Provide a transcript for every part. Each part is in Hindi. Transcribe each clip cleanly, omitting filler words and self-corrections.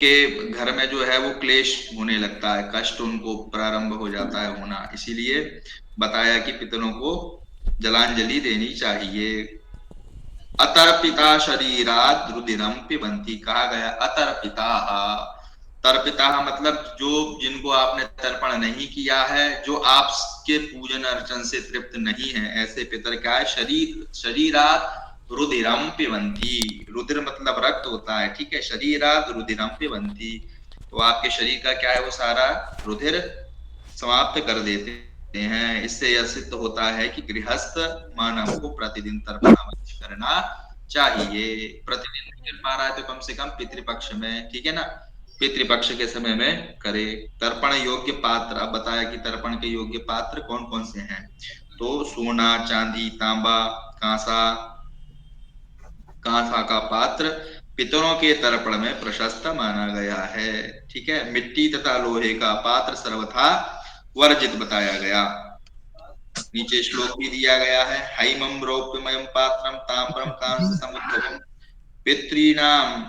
के घर में जो है वो क्लेश होने लगता है, कष्ट उनको प्रारंभ हो जाता है होना, इसीलिए बताया कि पितरों को जलांजलि देनी चाहिए। अतर्पिता शरीरात रुधिरम पिबंती, कहा गया अतर्पिता। तर्पिता मतलब जो, जिनको आपने तर्पण नहीं किया है, जो आपके पूजन अर्चन से तृप्त नहीं है, ऐसे पितर क्या है, शरीरात रुधिरम पिबंती। रुधिर मतलब रक्त होता है, ठीक है। शरीरात रुधिरम पिबंती, तो आपके शरीर का क्या है, वो सारा रुधिर समाप्त कर देते हैं। इससे यह सिद्ध होता है कि गृहस्थ मानव को प्रतिदिन तर्पण अवश्य करना चाहिए। प्रतिदिन नहीं कर पा रहा है तो कम से कम पितृपक्ष में, ठीक है ना, पितृपक्ष के समय में करे। तर्पण योग्य पात्र, अब बताया कि तर्पण के योग्य पात्र कौन कौन से हैं। तो सोना, चांदी, तांबा, कांसा, कांसा का पात्र पितरों के तर्पण में प्रशस्त माना गया है, ठीक है। मिट्टी तथा लोहे का पात्र सर्वथा वर्जित बताया गया। नीचे श्लोक भी दिया गया है, हैमम रौप्यमयम पात्रम ताम्रम कांस्य समुद्भवम पितॄणाम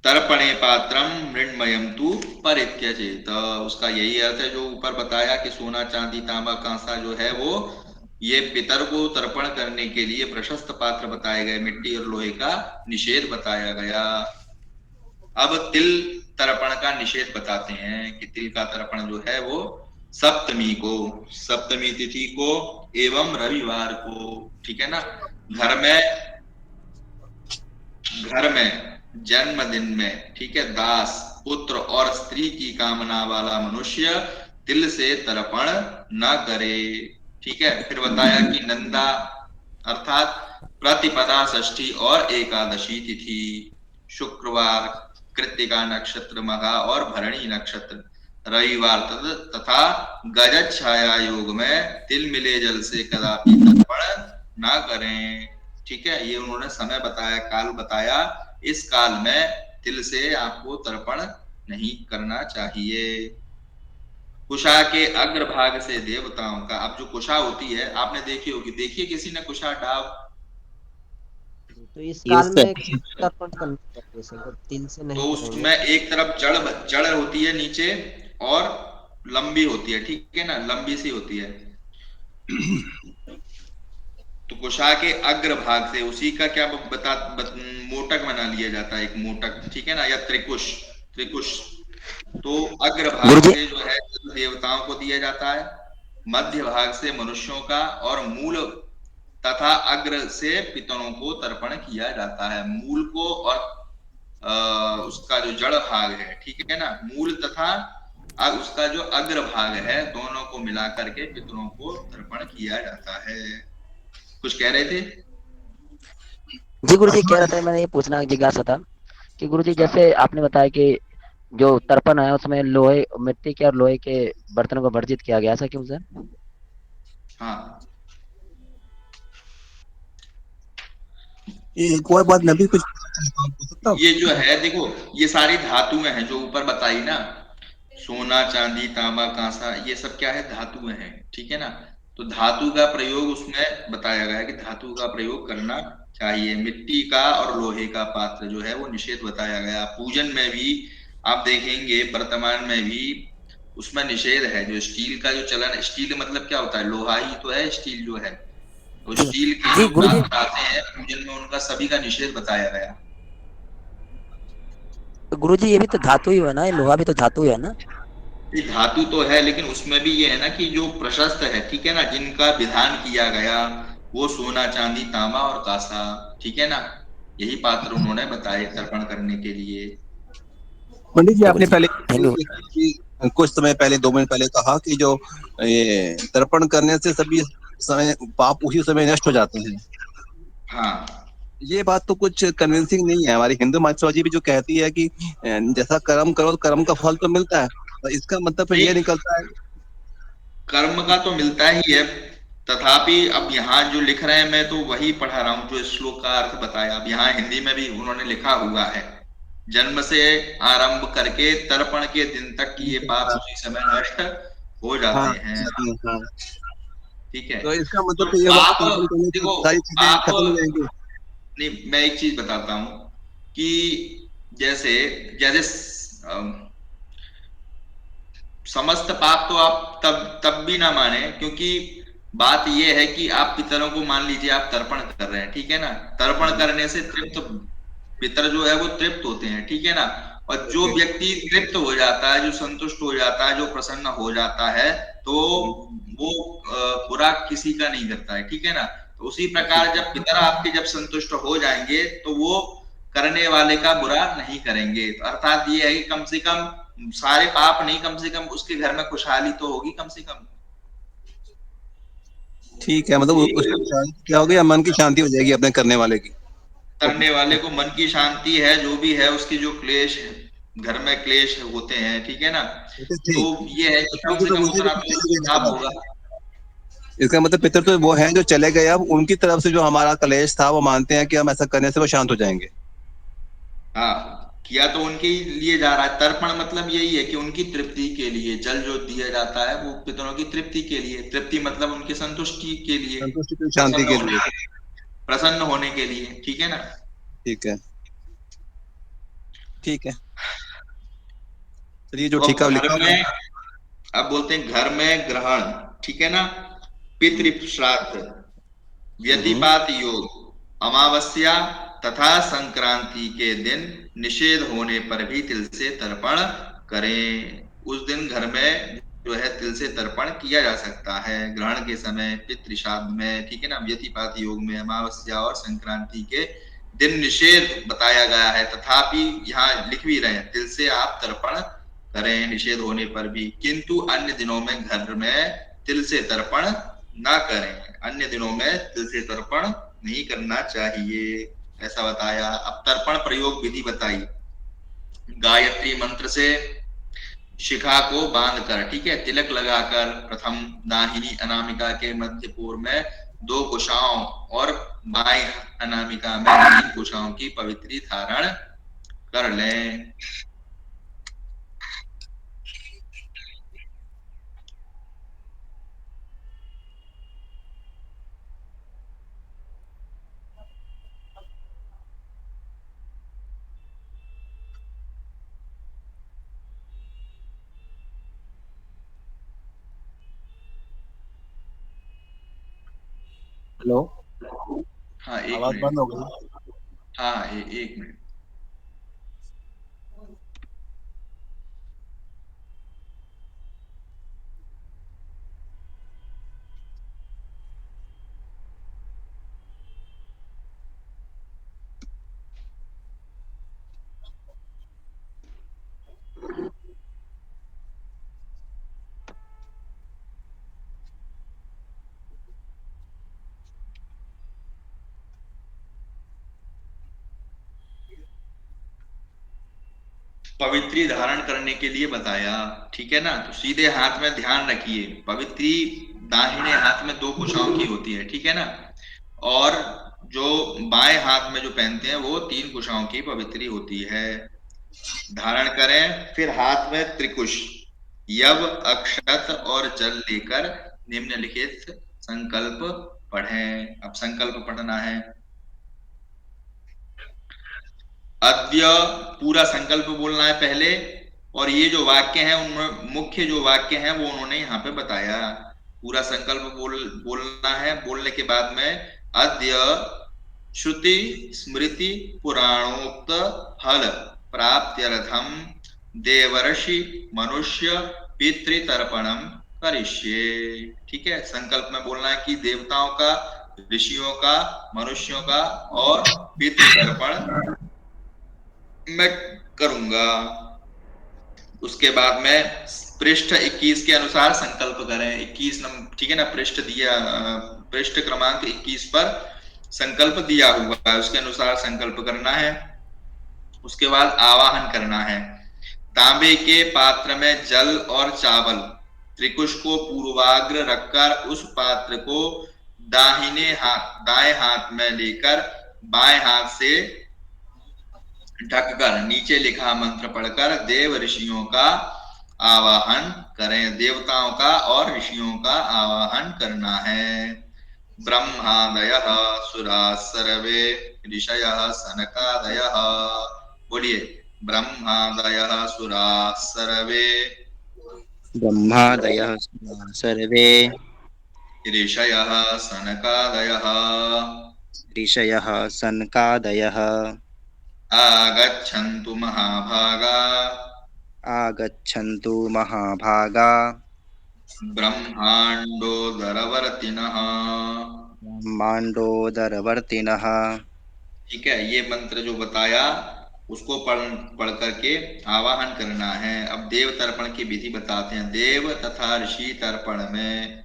तर्पणे पात्रम मृण्मयम तु परित्यजेत। उसका यही अर्थ है जो ऊपर बताया कि सोना, चांदी, तांबा, कांसा जो है वो ये पितर को तर्पण करने के लिए प्रशस्त पात्र बताए गए। मिट्टी और लोहे का निषेध बताया गया। अब तिल तर्पण का निषेध बताते हैं कि तिल का तर्पण जो है वो सप्तमी को, सप्तमी तिथि को एवं रविवार को, ठीक है ना। घर में, घर में जन्मदिन में, ठीक है, दास, पुत्र और स्त्री की कामना वाला मनुष्य तिल से तर्पण न करे, ठीक है। फिर बताया कि नंदा अर्थात प्रतिपदा, षष्ठी और एकादशी तिथि, शुक्रवार, कृत्तिका नक्षत्र, मघा और भरणी नक्षत्र, रविवार तथा गजत छाया योग में तिल मिले जल से कदापि तर्पण ना करें, ठीक है। ये उन्होंने समय बताया, काल बताया। इस काल में तिल से आपको तर्पण नहीं करना चाहिए। कुशा के अग्रभाग से देवताओं का, अब जो कुशा होती है आपने देखी होगी, देखिए किसी ने कुशा डाब, तो इस काल यस में सर। तर्पण करना चाहिए सर, अगर तिल से तो नहीं करेंगे। उसमें एक तरफ जड़ जड़ होती है नीचे, और लंबी होती है, ठीक है ना, लंबी सी होती है। तो कुशा के अग्र भाग से उसी का क्या मोटक बना लिया जाता है, एक मोटक, ठीक है ना, या त्रिकुश, त्रिकुश। तो अग्र भाग गुरुजी से जो है देवताओं को दिया जाता है, मध्य भाग से मनुष्यों का, और मूल तथा अग्र से पितरों को तर्पण किया जाता है। मूल को और उसका जो जड़ भाग है, ठीक है ना, मूल तथा उसका जो अग्र भाग है, दोनों को मिला करके पितरों को तर्पण किया जाता है। कुछ कह रहे थे? जी गुरुजी कह रहा था, मैंने ये पूछना जिज्ञासा था कि गुरुजी हाँ जैसे आपने बताया कि जो तर्पण है उसमें लोहे, मिट्टी के और लोहे के बर्तनों को वर्जित किया गया, ऐसा क्यों सर? हाँ। ये एक और बात मैं भी कुछ पूछ सकता हूँ? ये जो है देखो, ये सारी धातुएं हैं जो ऊपर बताई ना, सोना, चांदी, तांबा, कांसा, ये सब क्या है, धातुएं हैं, ठीक है ना। तो धातु का प्रयोग उसमें बताया गया है कि धातु का प्रयोग करना चाहिए। मिट्टी का और लोहे का पात्र जो है वो निषेध बताया गया। पूजन में भी आप देखेंगे, वर्तमान में भी उसमें निषेध है। जो स्टील का जो चलन, स्टील मतलब क्या होता है, लोहा ही तो है स्टील जो है। तो जी स्टील के जी जो गुरुजी। पात्र आते हैं पूजन में, उनका सभी का निषेध बताया गया। तो गुरुजी ये भी तो धातु ही है ना, ये लोहा भी तो धातु है ना? ये धातु तो है, लेकिन उसमें भी ये है ना कि जो प्रशस्त है, ठीक है ना, जिनका विधान किया गया, वो सोना, चांदी, तांबा और कांसा, ठीक है ना, यही पात्र उन्होंने बताए तर्पण करने के लिए। पंडित जी, तो आपने गुरुजी पहले थैंक यू। कुछ समय पहले, 2 मिनट पहले कहा कि जो ये तर्पण करने से सभी समय पाप उसी समय नष्ट हो जाते हैं। हाँ, ये बात तो कुछ कन्विंसिंग नहीं है। हमारी हिंदू माइथोलॉजी भी जो कहती है कि जैसा कर्म करो तो कर्म का फल तो मिलता है, तो इसका मतलब फिर नहीं, ये निकलता है। कर्म का तो मिलता ही है, तथापि अब यहाँ जो लिख रहे हैं, मैं तो वही पढ़ा रहा हूँ जो श्लोक का अर्थ बताया। अब यहाँ हिंदी में भी उन्होंने लिखा हुआ है, जन्म से आरंभ करके तर्पण के दिन तक की ये पाप हाँ उसी समय नष्ट हो हाँ जाते हैं, हाँ। ठीक है। तो इसका मतलब तो तो ये हुआ कि पाप, तर्पण करने से देखो, सारी चीजें पाप, खत्म हो जाएंगी। नहीं, मैं एक चीज बताता हूँ कि जैसे जैसे समस्त पाप तो आप तब तब भी ना माने, क्योंकि बात यह है कि आप पितरों को मान लीजिए आप तर्पण कर रहे हैं, ठीक है ना। तर्पण करने से तृप्त पितर जो है वो तृप्त होते हैं, ठीक है ना। और जो ओके। व्यक्ति तृप्त हो जाता है, जो संतुष्ट हो जाता है, जो प्रसन्न हो जाता है, तो वो बुरा किसी का नहीं करता है, ठीक है ना। तो उसी प्रकार जब पितर आपके जब संतुष्ट हो जाएंगे तो वो करने वाले का बुरा नहीं करेंगे। तो अर्थात ये है कि कम से कम सारे पाप नहीं, कम से कम उसके घर में खुशहाली तो होगी कम से कम। ठीक है, मतलब उससे क्या हो गया, मन की शांति हो जाएगी अपने करने वाले की। करने वाले को मन की शांति है, जो भी है उसके जो क्लेश घर में क्लेश होते हैं, ठीक है ना। थे। तो ये है कि कम से तो कम मुझे उतना तो लाभ होगा। इसका मतलब पितर तो वो हैं जो चले गए, अब उनकी तरफ से जो हमारा कलेश था वो मानते हैं कि हम ऐसा करने से वो शांत हो जाएंगे। हाँ, किया तो उनके लिए जा रहा है। तर्पण मतलब यही है कि उनकी तृप्ति के लिए जल जो दिया जाता है वो पितरों की तृप्ति के लिए, तृप्ति मतलब उनकी संतुष्टि के लिए, संतुष्टि की शांति प्रसन्न के होने लिए। के लिए, प्रसन्न होने के लिए, ठीक है ना। ठीक है। ठीक है, चलिए जो तो ठीक है अब वो घर लिखा हुआ है। में, अब बोलते हैं घर में ग्रहण, ठीक है ना। पितृ श्राद्ध, हम्म। व्यतिपात योग, अमावस्या तथा संक्रांति के दिन निषेध होने पर भी तिल से तर्पण करें। उस दिन घर में जो है तिल से तर्पण किया जा सकता है, ग्रहण के समय, पितृश्राद्ध में, ठीक है ना, व्यतिपात योग में, अमावस्या और संक्रांति के दिन निषेध बताया गया है, तथापि यहाँ लिख भी रहे हैं तिल से आप तर्पण करें निषेध होने पर भी, किंतु अन्य दिनों में घर में तिल से तर्पण ना करें। अन्य दिनों में तिल से तर्पण नहीं करना चाहिए, ऐसा बताया। अब तर्पण प्रयोग विधि बताई। गायत्री मंत्र से शिखा को बांधकर, ठीक है, तिलक लगाकर प्रथम दाहिनी अनामिका के मध्य पूर्व में 2 कुशाओं और बाएं अनामिका में 3 कुशाओं की पवित्री धारण कर लें। हेलो। हाँ, एक आवाज बंद हो मिनट। गई। हाँ, एक मिनट। पवित्री धारण करने के लिए बताया, ठीक है ना। तो सीधे हाथ में ध्यान रखिए, पवित्री दाहिने हाथ में 2 कुशाओं की होती है, ठीक है ना। और जो बाएं हाथ में जो पहनते हैं वो 3 कुशाओं की पवित्री होती है। धारण करें, फिर हाथ में त्रिकुश, यव, अक्षत और जल लेकर निम्नलिखित संकल्प पढ़ें। अब संकल्प पढ़ना है। अद्य, पूरा संकल्प बोलना है पहले, और ये जो वाक्य हैं उनमें मुख्य जो वाक्य हैं वो उन्होंने यहाँ पे बताया। पूरा संकल्प बोलना है। बोलने के बाद में अद्य श्रुति स्मृति पुराणोक्त फल प्राप्त्यर्थम देवर्षि मनुष्य पितृतर्पणम करिष्ये। ठीक है, संकल्प में बोलना है कि देवताओं का, ऋषियों का, मनुष्यों का और पितृतर्पण मैं करूंगा। उसके बाद में पृष्ठ 21 के अनुसार संकल्प करें। 21 नंबर, ठीक है ना, पृष्ठ दिया, पृष्ठ क्रमांक 21 पर संकल्प दिया हुआ है, उसके अनुसार संकल्प करना है। उसके बाद आवाहन करना है। तांबे के पात्र में जल और चावल, त्रिकुश को पूर्वाग्र रखकर उस पात्र को दाएं हाथ में लेकर बाएं हाथ से ढककर नीचे लिखा मंत्र पढ़कर देव ऋषियों का आवाहन करें। देवताओं का और ऋषियों का आवाहन करना है। ब्रह्मादयः सुराः सर्वे ऋषयः सनकादयः। बोलिए, ब्रह्मादयः सुराः सर्वे ब्रह्मादयः सर्वे ऋषयः सनकादयः ऋषयः सनकादयः आगच्छन्तु महाभागा आगच्छन्तु महाभागा ब्रह्मांडोदरवर्तिनः। ब्रह्मांडोदरवर्तिनः। ठीक है, ये मंत्र जो बताया उसको पढ़ करके आवाहन करना है। अब देव तर्पण की विधि बताते हैं। देव तथा ऋषि तर्पण में,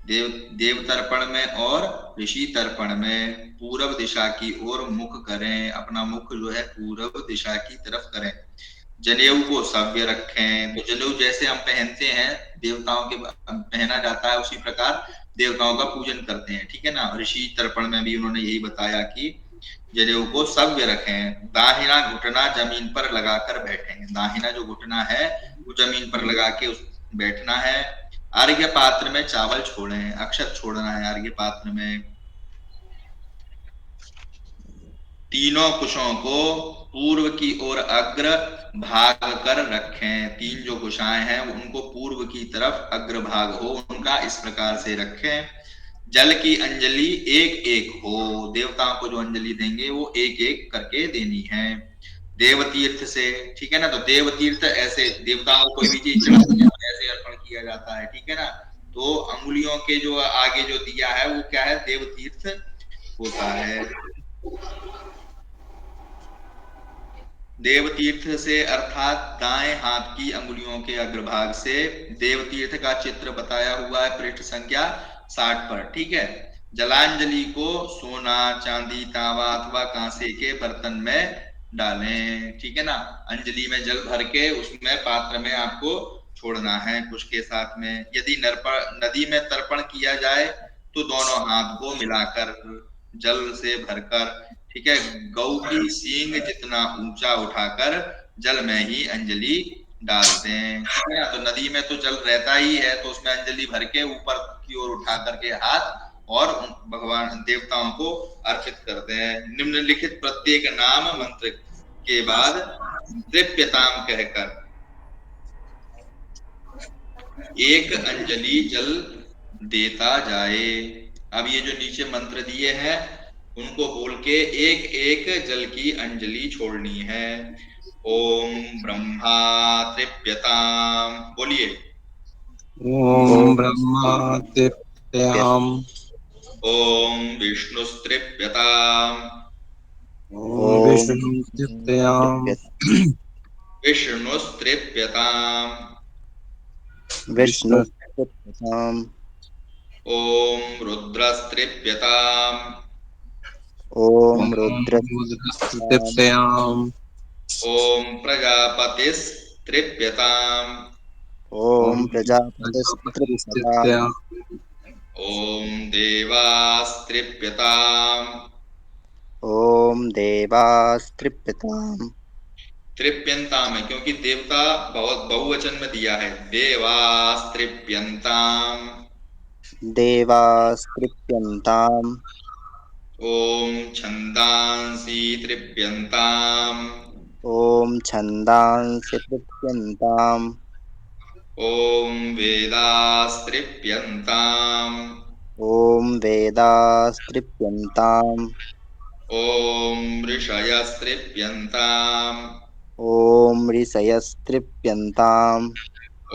देव तर्पण में और ऋषि तर्पण में पूर्व दिशा की ओर मुख करें। अपना मुख जो है पूर्व दिशा की तरफ करें। जनेऊ को सव्य रखें। तो जनेऊ जैसे हम पहनते हैं, देवताओं के पहना जाता है, उसी प्रकार देवताओं का पूजन करते हैं। ठीक है ना। ऋषि तर्पण में भी उन्होंने यही बताया कि जनेऊ को सव्य रखें। दाहिना घुटना जमीन पर लगाकर बैठें। दाहिना जो घुटना है वो जमीन पर लगा के उस बैठना है। अर्घ्य पात्र में चावल छोड़ें, अक्षत छोड़ना है अर्घ्य पात्र में। तीनों कुशों को पूर्व की ओर अग्र भाग कर रखें। तीन जो कुशाएं हैं उनको पूर्व की तरफ अग्र भाग हो उनका इस प्रकार से रखें। जल की अंजलि एक एक हो। देवताओं को जो अंजलि देंगे वो एक एक करके देनी है देव तीर्थ से। ठीक है ना। तो देव तीर्थ ऐसे देवताओं को कोई भी चीज चढ़ाते हैं ऐसे अर्पण किया जाता है। ठीक है ना। तो अंगुलियों के जो आगे जो दिया है वो क्या है, देव तीर्थ होता है। देव तीर्थ से अर्थात दाएं हाथ की अंगुलियों के अग्रभाग से देव तीर्थ का चित्र बताया हुआ है पृष्ठ संख्या 60 पर। ठीक है। जलांजलि को सोना, चांदी, तांबा अथवा कांसे के बर्तन में डालें। ठीक है ना। अंजलि में जल भर के उसमें पात्र में आपको छोड़ना है कुश के साथ में। यदि नदी में तर्पण किया जाए तो दोनों हाथ को मिलाकर जल से भरकर, ठीक है, गौ की सींग जितना ऊंचा उठाकर जल में ही अंजलि डाल दें। ठीक है ना। तो नदी में तो जल रहता ही है तो उसमें अंजलि भर के ऊपर की ओर उठा करके हाथ और भगवान देवताओं को अर्पित कर दें। निम्नलिखित प्रत्येक नाम मंत्र के बाद तृप्यताम कहकर एक अंजलि जल देता जाए। अब ये जो नीचे मंत्र दिए हैं उनको बोल के एक एक जल की अंजलि छोड़नी है। ओम ब्रह्मा तृप्यताम। बोलिए, ओम ब्रह्मा तृप्यताम। ओम विष्णुस्तृप्यताम। ओम विष्णु तृप्यताम। विष्णुस्तृप्यताम। विष्णु विष्णुस्तृप्यताम्। ओम रुद्रस्तृप्यताम। ओम रुद्रस्तृप्यताम। ओम प्रजापतिस्तृप्यताम। ओम प्रजापतिस्तृप्यताम्। ओम देवास्तृप्यताम। ओम देवास्तृप्यताम्। तृप्यंताम है क्योंकि देवता बहुत बहुवचन में दिया है। देवास्तृप्यंताम। देवास्तृप्यन्ताम्। ओम छंदांसी तृप्यंताम। ओम छन्दांसि तृप्यन्ताम्। ओम वेदास्तृप्यंताम। ओम वेदास्तृप्यन्ताम्। ओम ऋषयस्तृप्यंताम। ओम ऋषयस्तृप्यन्ताम्।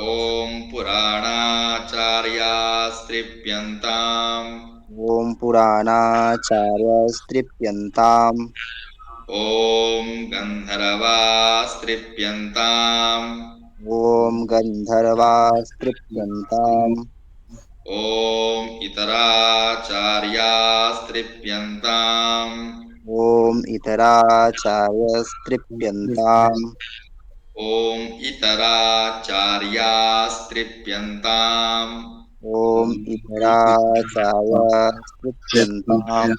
ओम पुराणाचार्यास्तृप्यंताम। ओम पुराणाचार्यस्तृप्यन्ताम्। ओम गंधर्वास्तृप्यंताम। ओम गन्धर्वास्तृप्यन्ताम्। ओम इतराचार्यास्तृप्यंताम। ओम इतराचार्यस्तृप्यन्ताम्। ओम इतराचार्यास्तृप्यंताम। ओम इतराचार्यस्तृप्यन्ताम्।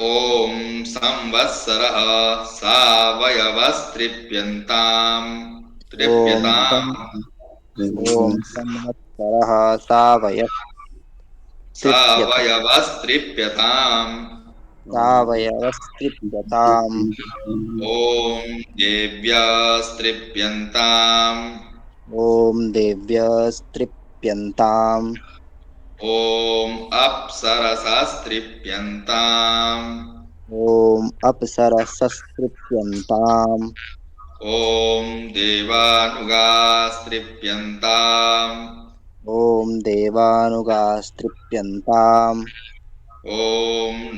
ओम संवत्सरः सावयवस्तृप्यंताम। ओम तृप्यताम। संवत्सरः सावयव सावयवस्तृप्यताम् सावयवस्तृप्यताम् ॐ देव्यास्तृप्यन्ताम् ॐ देव्यस्तृप्यन्ताम् ॐ अप्सरसास्तृप्यन्ताम् ॐ अप्सरसस्तृप्यन्ताम् ॐ देवानुगास्तृप्यन्ताम् ॐ देवानुगास्तृप्यन्ताम् ॐ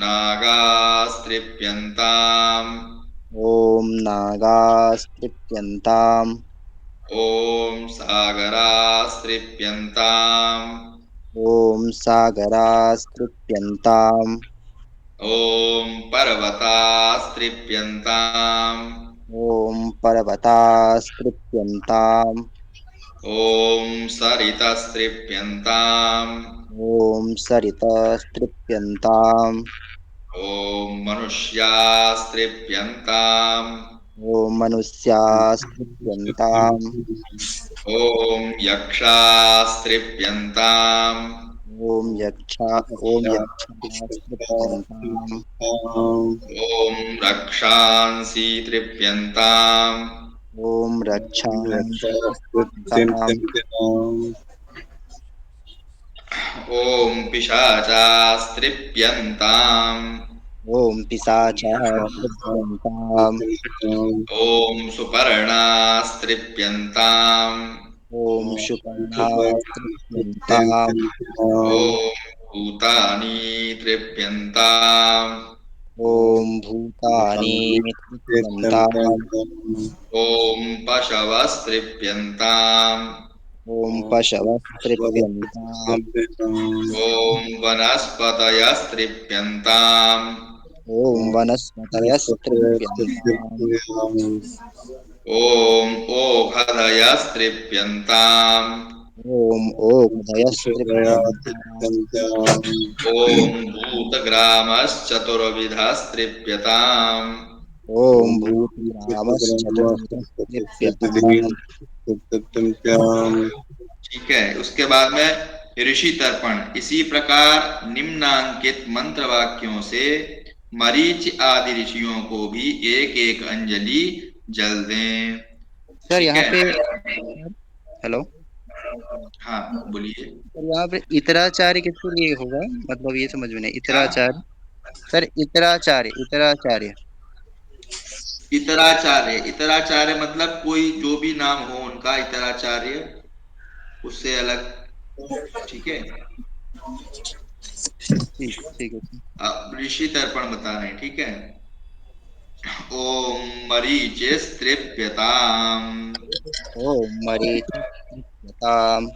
नागास्तृप्यन्ताम् ॐ नागास्तृप्यन्ताम् ॐ सागरास्तृप्यन्ताम् ॐ सागरास्तृप्यन्ताम् ॐ पर्वतास्तृप्यन्ताम् ॐ पर्वतास्तृप्यन्ताम् ॐ सरितस्तृप्यन्ताम् ॐ सरितस्तृप्यन्ताम् ॐ मनुष्यास्तृप्यन्ताम् ॐ मनुष्यास्तृप्यन्ताम् ॐ यक्षास्तृप्यन्ताम् ॐ यक्षास्तृप्यन्ताम् ॐ रक्षांसि तृप्यन्ताम् ॐ रक्षास्तृप्यन्ताम् ॐ पिशाचास्तृप्यन्ताम् ॐ पिशाचास्तृप्यन्ताम् ॐ सुपर्णास्तृप्यन्ताम् ॐ शुपर्णास्तृप्यन्ताम् ॐ भूतानि तृप्यन्ताम् ॐ भूतानि तृप्यन्ताम् ॐ पशवस्तृप्यन्ताम् ॐ पशवस्तृप्यन्ताम् ॐ वनस्पतयस्तृप्यन्ताम् ॐ वनस्पतयस्तृप्यन्ताम् ॐ ओषधयस्तृप्यन्ताम् ॐ ओषधयस्तृप्यन्ताम् ॐ भूतग्रामश्चतुर्विधस्तृप्यताम् ॐ भूतग्रामश्चतुर्विधस्तृप्यताम् ठीक है। उसके बाद में ऋषि तर्पण। इसी प्रकार निम्नांकित मंत्र वाक्यों से मरीच आदि ऋषियों को भी एक एक अंजलि जल दें। सर यहाँ पे हेलो हाँ बोलिए। सर यहाँ पे इतराचार्य किसके लिए होगा, मतलब ये समझ में नहीं। इतराचार्य सर, इतराचार्य इतराचार्य इतराचार्य इतराचार्य मतलब कोई जो भी नाम हो उनका इतराचार्य, उससे अलग। ठीक है, ठीक है। अब ऋषि तर्पण बता रहे हैं। ठीक है। ओम मरीचिस्तृप्यताम् ॐ मरीचिस्तृप्यताम्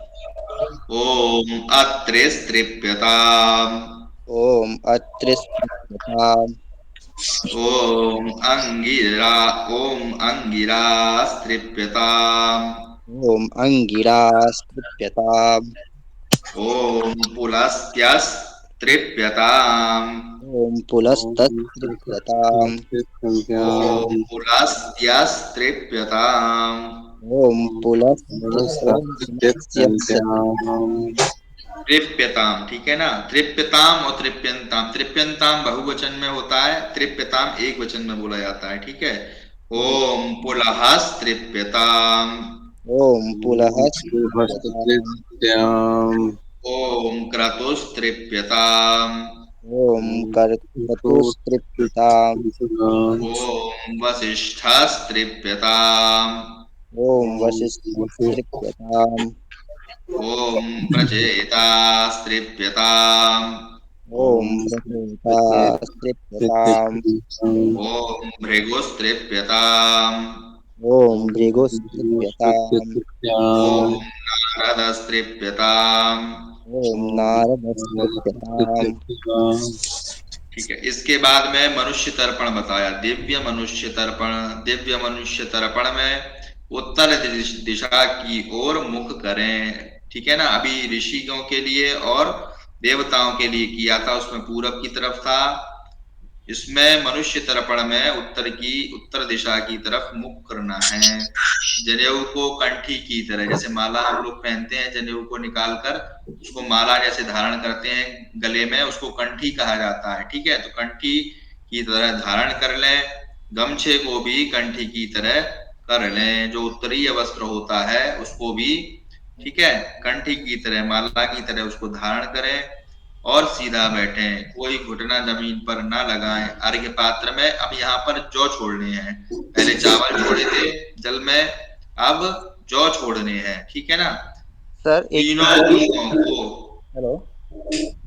ओम अत्रिस्तृप्यताम् ॐ अत्रिस्तृप्यताम् ओम अंगिरास्तृप्यताम् ॐ अंगिरास्तृप्यताम् ओम पुलस्त्यस्तृप्यताम् ॐ पुलस्तस्तृप्यताम् ओम पुलस्त्यस्तृप्यताम् ॐ पुलस्तस्तृप्यताम् तृप्यताम। ठीक है ना। तृप्यताम और तृप्यंताम, तृप्यंताम बहुवचन में होता है, तृप्यताम एक वचन में बोला जाता है। ठीक है। ओम पुलहस्तृप्यताम ॐ पुलहस्तृप्यताम् ओम क्रतुस्तृप्यताम ॐ कर्तुस्तृप्यताम् ओम वसिष्ठस्तृप्यताम ॐ वसिष्ठस्तृप्यताम् ओम प्रचेतास्तृप्यताम ॐ प्रचेतास्तृप्यताम् ओम भृगुस्तृप्यताम ॐ भृगुस्तृप्यताम् ओम नारदस्तृप्यताम। ॐ नारदस्तृप्यताम् ठीक है। इसके बाद में मनुष्य तर्पण बताया, दिव्य मनुष्य तर्पण। दिव्य मनुष्य तर्पण में उत्तर दिशा की ओर मुख करें। ठीक है ना। अभी ऋषियों के लिए और देवताओं के लिए किया था, उसमें पूरब की तरफ था। इसमें मनुष्य तर्पण में उत्तर दिशा की तरफ मुख करना है। जनेऊ को कंठी की तरह, जैसे माला हम लोग पहनते हैं, जनेऊ को निकाल कर उसको माला जैसे धारण करते हैं गले में, उसको कंठी कहा जाता है। ठीक है, तो कंठी की तरह धारण कर लें। गमछे को भी कंठी की तरह कर लें। जो उत्तरीय वस्त्र होता है उसको भी, ठीक है, कंठी की तरह, माला की तरह उसको धारण करें और सीधा बैठें। कोई घुटना जमीन पर ना लगाएं। अर्घ्य पात्र में अब यहाँ पर जौ छोड़ने हैं। पहले चावल छोड़े थे जल में, अब जौ छोड़ने हैं। ठीक है ना। सर एक तीनों पुरुषों को, हेलो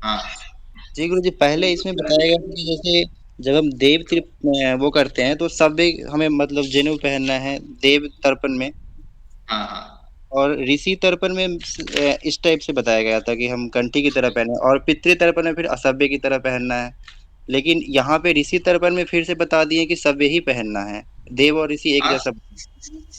हाँ जी गुरु जी, पहले इसमें बताया गया था कि जैसे जब हम देव वो करते हैं तो सभ्य हमें मतलब जनेऊ पहनना है देव तर्पण में, हाँ हाँ और ऋषि तर्पण में इस टाइप से बताया गया था कि हम कंठी की तरह पहने, और पितृ तर्पण में फिर असभ्य की तरह पहनना है। लेकिन यहाँ पे ऋषि तर्पण में फिर से बता दिए कि सभ्य ही पहनना है, देव और ऋषि एक हाँ, जैसा।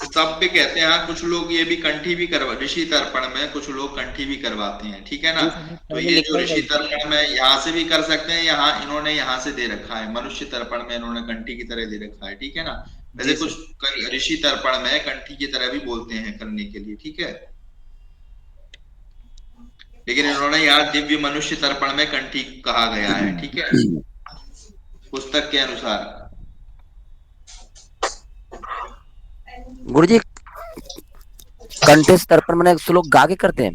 सब पे कहते हैं। हाँ, कुछ लोग ये भी कंठी भी करवा, ऋषि तर्पण में कुछ लोग कंठी भी करवाते हैं। ठीक है ना। जी तो पहले ये जो लिखा हुआ ऋषि है। तर्पण में यहाँ से भी कर सकते हैं, यहाँ इन्होंने यहाँ से दे रखा है, मनुष्य तर्पण में इन्होंने कंठी की तरह दे रखा है। ठीक है ना। वैसे जी कुछ सर। ऋषि तर्पण में कंठी की तरह भी बोलते हैं करने के लिए। ठीक है, लेकिन इन्होंने यहाँ दिव्य मनुष्य तर्पण में कंठी कहा गया है। ठीक है, पुस्तक के अनुसार। गुरुजी कंटेस्ट तर्पण मैंने श्लोक गा के करते हैं।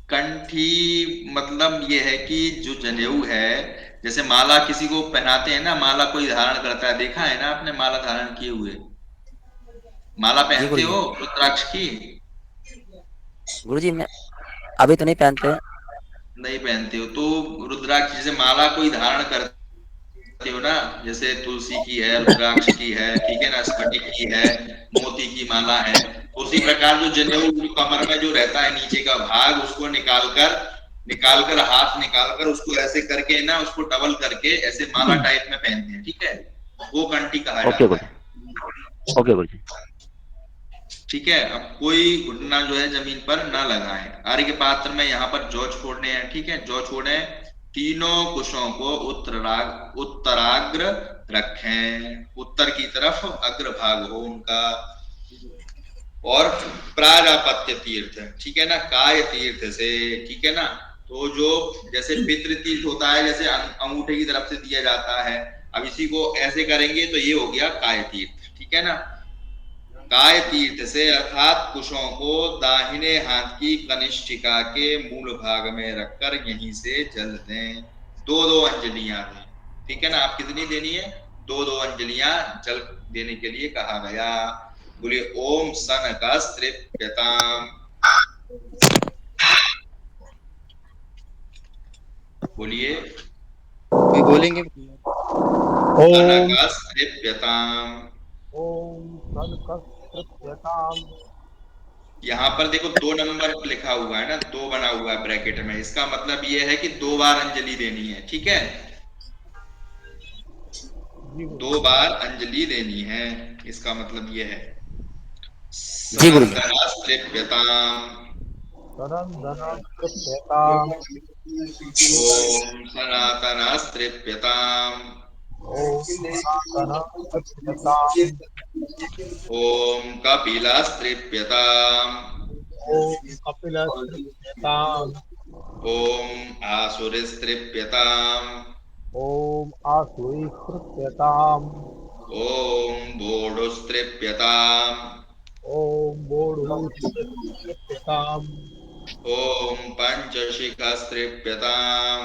कंठी मतलब ये है कि जो जनेऊ है, जैसे माला किसी को पहनाते हैं ना, माला कोई धारण करता है, देखा है ना आपने माला धारण किए हुए। माला जी पहनते गुरुजी। हो रुद्राक्ष की? गुरुजी मैं अभी तो नहीं पहनते। नहीं पहनते हो तो रुद्राक्ष, जैसे माला कोई धारण करते हो ना, जैसे तुलसी की है, रुद्राक्ष की है, ठीक है ना, स्फटिक की है, मोती की माला है, तो उसी प्रकार जो जनेऊ कमर में जो रहता है नीचे का भाग, उसको निकाल कर हाथ निकाल कर उसको ऐसे करके ना, उसको डबल करके ऐसे माला टाइप में पहनते हैं। ठीक है, वो कंठी कहा ओके जाता गुरुजी। है। ओके गुरुजी। ठीक है, अब कोई घुटना जो है जमीन पर ना लगाएं। अर्घ्य पात्र में यहाँ पर जौ छोड़ने हैं। ठीक है, जौ छोड़े। तीनों कुशों को उत्तराग्र रखें, उत्तर की तरफ अग्रभाग हो उनका। और प्राजापत्य तीर्थ, ठीक है ना, काय तीर्थ से, ठीक है ना। तो जो जैसे पितृ तीर्थ होता है, जैसे अंगूठे की तरफ से दिया जाता है, अब इसी को ऐसे करेंगे तो ये हो गया काय तीर्थ। ठीक है ना। काय तीर्थ से अर्थात कुशों को दाहिने हाथ की कनिष्ठिका के मूल भाग में रखकर यहीं से जल दें। दो दो अंजलियां दें। ठीक है ना। आप कितनी देनी है? दो दो अंजलियां जल देने के लिए कहा गया। बोलिए ओम सन का स्त्रिप्यताम। बोलिए कोई बोलेंगे? सन का स्त्रिप्यताम। यहाँ पर देखो 2 नंबर लिखा हुआ है ना, 2 बना हुआ है ब्रैकेट में, इसका मतलब ये है कि 2 बार अंजलि देनी है। ठीक है, 2 बार अंजलि देनी है, इसका मतलब ये है। जी गुरुजी। ओम सनातनास्त्रिप्यताम। ओम कपिलास्त्रिप्यताम। ओम आसुरिस्त्रिप्यताम। ओम बोडुस्त्रिप्यताम। ओम पंचशिखास्त्रिप्यताम।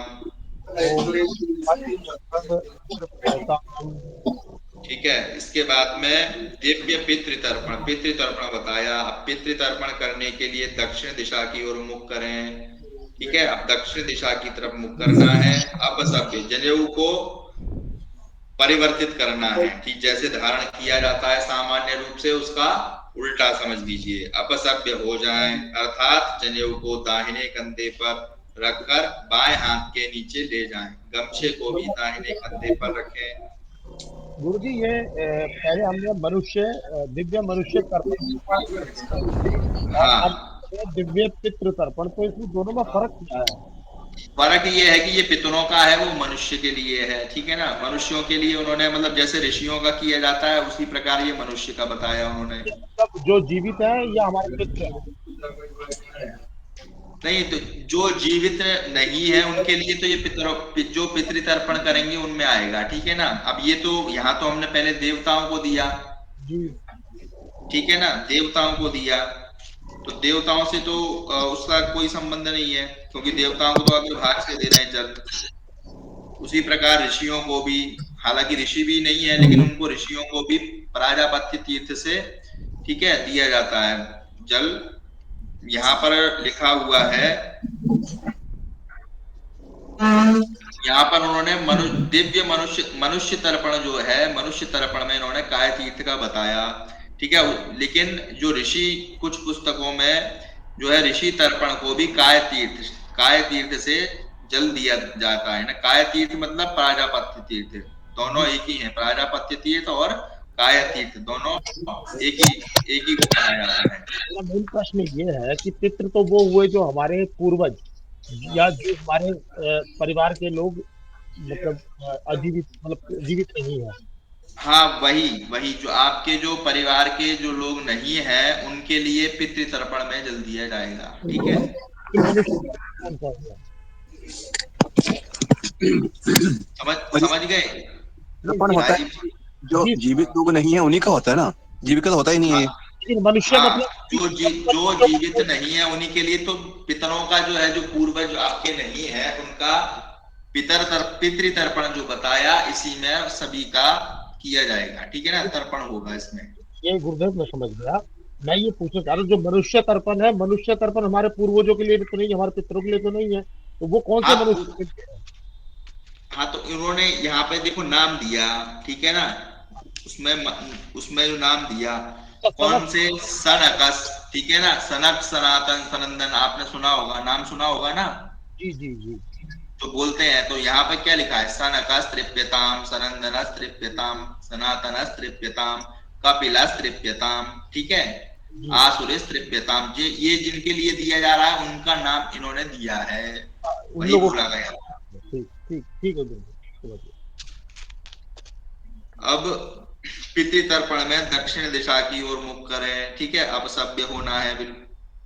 ठीक है, इसके बाद में दिव्य पितृतर्पण बताया। अब पितृतर्पण करने के लिए दक्षिण दिशा की ओर मुख करें। ठीक है, अब दक्षिण दिशा की तरफ मुख करना है। अब सभ्य जनेऊ को परिवर्तित करना है। ठीक जैसे धारण किया जाता है सामान्य रूप से, उसका उल्टा समझ लीजिए। अपसभ्य हो जाएं, अर्थात जनेऊ को दाहिने कंधे पर रखकर बाएं हाथ के नीचे ले जाएं। गमछे को भी दाहिने कंधे पर रखें। गुरुजी ये पहले हमने दिव्य मनुष्य तर्पण और हाँ, अब दिव्य पितृ तर्पण, तो इसमें दोनों में फर्क क्या है? फर्क ये है कि ये पितरों का है, वो मनुष्य के लिए है, ठीक है ना। मनुष्यों के लिए उन्होंने मतलब जैसे ऋषियों का किया जाता है उसी प्रकार ये मनुष्य का बताया उन्होंने। मतलब जो जीवित है या हमारे पितृ हैं? नहीं तो जो जीवित नहीं है उनके लिए तो ये जो पितृतर्पण करेंगे उनमें आएगा, ठीक है ना। अब ये तो यहाँ तो हमने पहले देवताओं को दिया, जी ठीक है ना, देवताओं को दिया, तो देवताओं से तो उसका कोई संबंध नहीं है, क्योंकि देवताओं को तो अग्रभाग से दे रहे हैं जल। उसी प्रकार ऋषियों को भी, हालांकि ऋषि भी नहीं है लेकिन उनको ऋषियों को भी प्राजापत्य तीर्थ से, ठीक है, दिया जाता है जल। यहाँ पर लिखा हुआ है, यहाँ पर उन्होंने दिव्य मनुष्य तर्पण जो है, मनुष्य तर्पण में इन्होंने काय तीर्थ का बताया, ठीक है। लेकिन जो ऋषि कुछ पुस्तकों में जो है ऋषि तर्पण को भी काय तीर्थ से जल दिया जाता है ना। काय तीर्थ मतलब प्राजापत्य तीर्थ, दोनों एक ही है। प्राजापत्य तीर्थ और काय तीर्थ दोनों एक ही को कहा जाता है। मेरा मेन प्रश्न ये है कि पितृ तो वो हुए जो हमारे पूर्वज या जो हमारे परिवार के लोग, मतलब अजीवित, मतलब जीवित नहीं है। हाँ, वही वही जो आपके जो परिवार के जो लोग नहीं है उनके लिए पितृतर्पण में जल दिया जाएगा, ठीक है। कि मनुष्य कौन सा हुआ? समझ गए तर्पण होता भाई। है जो जी जीवित लोग नहीं है उन्हीं का होता है ना, जीविका तो होता ही नहीं हाँ, है। लेकिन मनुष्य हाँ, मतलब जो जीवित नहीं है उन्हीं के लिए तो पितरों का जो है, जो पूर्वज आपके नहीं है उनका पितृतर्पण जो बताया, इसी में सभी का किया जाएगा, ठीक है ना, तर्पण होगा इसमें। ये गुरुदेव मैं समझ गया। मैं ये पूछना चाह रहा हूँ, जो मनुष्य तर्पण है, मनुष्य तर्पण हमारे पूर्वजों के लिए तो नहीं है, हमारे पितरों के लिए तो नहीं है, तो वो कौन से हाँ मनुष्य के लिए है? हाँ, तो इन्होंने यहाँ पे देखो नाम दिया, ठीक है ना। उसमें जो नाम दिया, तो कौन सनक, से सनकस, ठीक है ना, सनक सनातन सनंदन, आपने सुना होगा, नाम सुना होगा ना। जी जी जी तो बोलते हैं, तो यहाँ पे क्या लिखा है, सनकस तृप्यताम, सनंदनस तृप्यताम, सनातनस तृप्यताम, कपिलस तृप्यताम, ठीक है, जी आसुरिस तृप्यताम। ये जिनके लिए दिया जा रहा है उनका नाम इन्होंने दिया है, उन वही लोगों बोला को। गया। ठीक ठीक ठीक है गुरुदेव, समझ गया। अब पितृतर्पण में दक्षिण दिशा की ओर मुख करें, ठीक है। अब सभ्य होना है,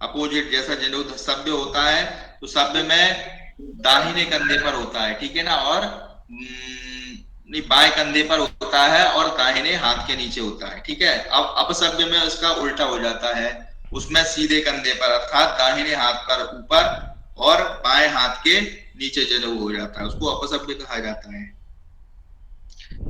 अपोजिट, जैसा जनोद सभ्य होता है तो सभ्य में दाहिने कंधे पर होता है, ठीक है ना, और नहीं, बाएं कंधे पर होता है और दाहिने हाथ के नीचे होता है, ठीक है। अब अपसभ्य में उसका उल्टा हो जाता है, उसमें सीधे कंधे पर अर्थात दाहिने हाथ पर ऊपर और बाएं हाथ के नीचे जनेऊ हो जाता है, उसको अपसभ्य कहा जाता है।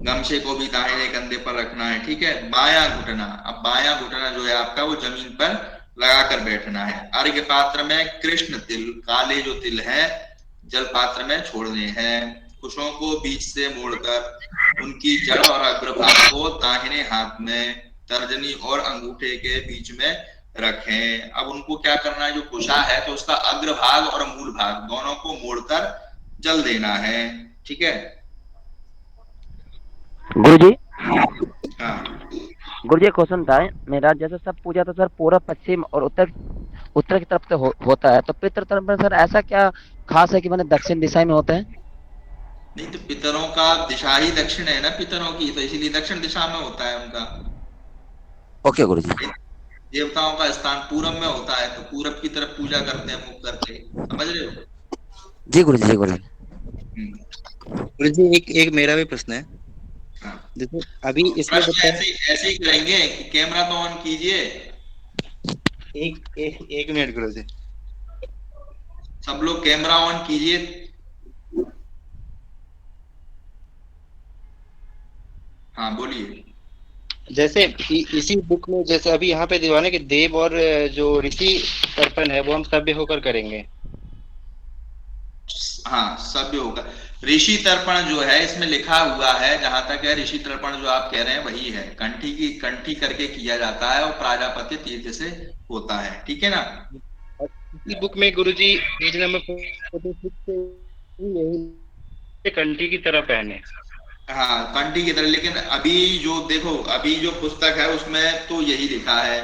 गमछे को भी दाहिने कंधे पर रखना है, ठीक है। बायां घुटना, अब बायां घुटना जो है आपका वो जमीन पर लगाकर बैठना है। अर्घ्य पात्र में कृष्ण तिल, काले जो तिल है, जल पात्र में छोड़ने हैं। कुशों को बीच से मोड़कर उनकी जड़ और अग्रभाग को दाहिने हाथ में, तर्जनी और अंगूठे के बीच में रखें। अब उनको क्या करना है, जो कुशा है तो उसका अग्रभाग और मूल भाग दोनों को मोड़कर जल देना है, ठीक है। गुरुजी, हाँ गुरुजी एक क्वेश्चन था मेरा, जैसे सब पूजा तो सर पूर्व पश्चिम और उत्तर की तरफ से होता है, तो पितृ तरफ में सर ऐसा क्या खास है कि मैंने दक्षिण दिशा में होते हैं? नहीं, तो पितरों का दिशा ही दक्षिण है ना पितरों की, तो इसीलिए दक्षिण दिशा में होता है उनका। ओके गुरुजी। देवताओं का स्थान पूरब में होता है, तो पूरब की तरफ पूजा करते हैं मुख करके, समझ रहे हो। जी गुरुजी, जी गुरुजी। गुरुजी एक एक मेरा भी प्रश्न है। हाँ, जैसे अभी तो इसमें प्रश्न बताया, ऐसे ही करेंगे कि कैमरा तो ऑन कीजिए, एक मिनट गुरुजी। सब लोग कैमरा ऑन कीजिए। हाँ बोलिए। जैसे इसी बुक में जैसे अभी यहाँ पे दिवाने के देव और जो ऋषि तर्पण है वो हम सभ्य होकर करेंगे। हाँ, सभ्य होगा। ऋषि तर्पण जो है इसमें लिखा हुआ है, जहां तक है ऋषि तर्पण जो आप कह रहे हैं वही है, कंठी करके किया जाता है और प्राजापत्य तीर्थ से होता है, ठीक है ना। और इसी बुक में गुरुजी पेज नंबर 46 पे यही कंठी की तरह पहने। हाँ, कंठी की तरह, लेकिन अभी जो देखो, अभी जो पुस्तक है उसमें तो यही लिखा है,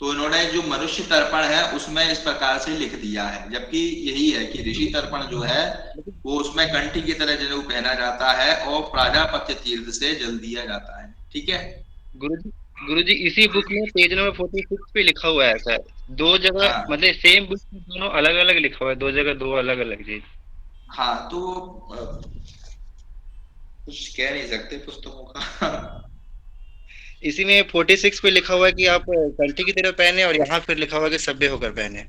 तो इन्होंने जो मनुष्य तर्पण है उसमें इस प्रकार से लिख दिया है, जबकि यही है कि ऋषि तर्पण जो है वो उसमें कंठी की तरह जनेऊ पहना जाता है और प्राजापत्य तीर्थ से जल दिया जाता है। ठीक है। गुरुजी, गुरुजी इसी बुक में पेज नंबर 46 पे लिखा हुआ है सर, दो जगह हाँ मतलब सेम बुक में दोनों अलग अलग लिखा हुआ है, दो जगह दो अलग अलग चीज। हाँ, तो कुछ कह नहीं सकते पुस्तकों का। इसी में 46 पे लिखा हुआ है कि आप कंठी की तरह पहने, और यहाँ फिर लिखा हुआ है कि सभ्य होकर पहने,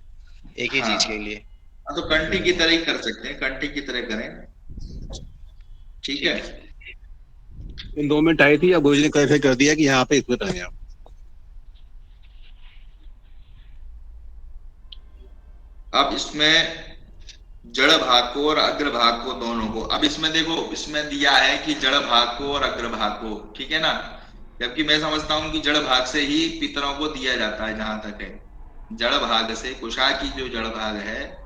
एक ही हाँ चीज के लिए। हाँ, तो कंठी की तरह ही कर सकते हैं, कंठी की तरह करें। ठीक है। ठीक है। इन 2 मिनट आई थी, अब गुरुजी ने क्लैरिफाई कर दिया कि यहाँ पे इसमें पहने आप। अब इसमें जड़ भाग को और अग्र भाग को दोनों को, अब इसमें देखो इसमें दिया है कि जड़ भाग को और अग्र भाग को, ठीक है ना। जबकि मैं समझता हूं कि जड़ भाग से ही पितरों को दिया जाता है, जहां तक है जड़ भाग से, कुशा की जो जड़ भाग है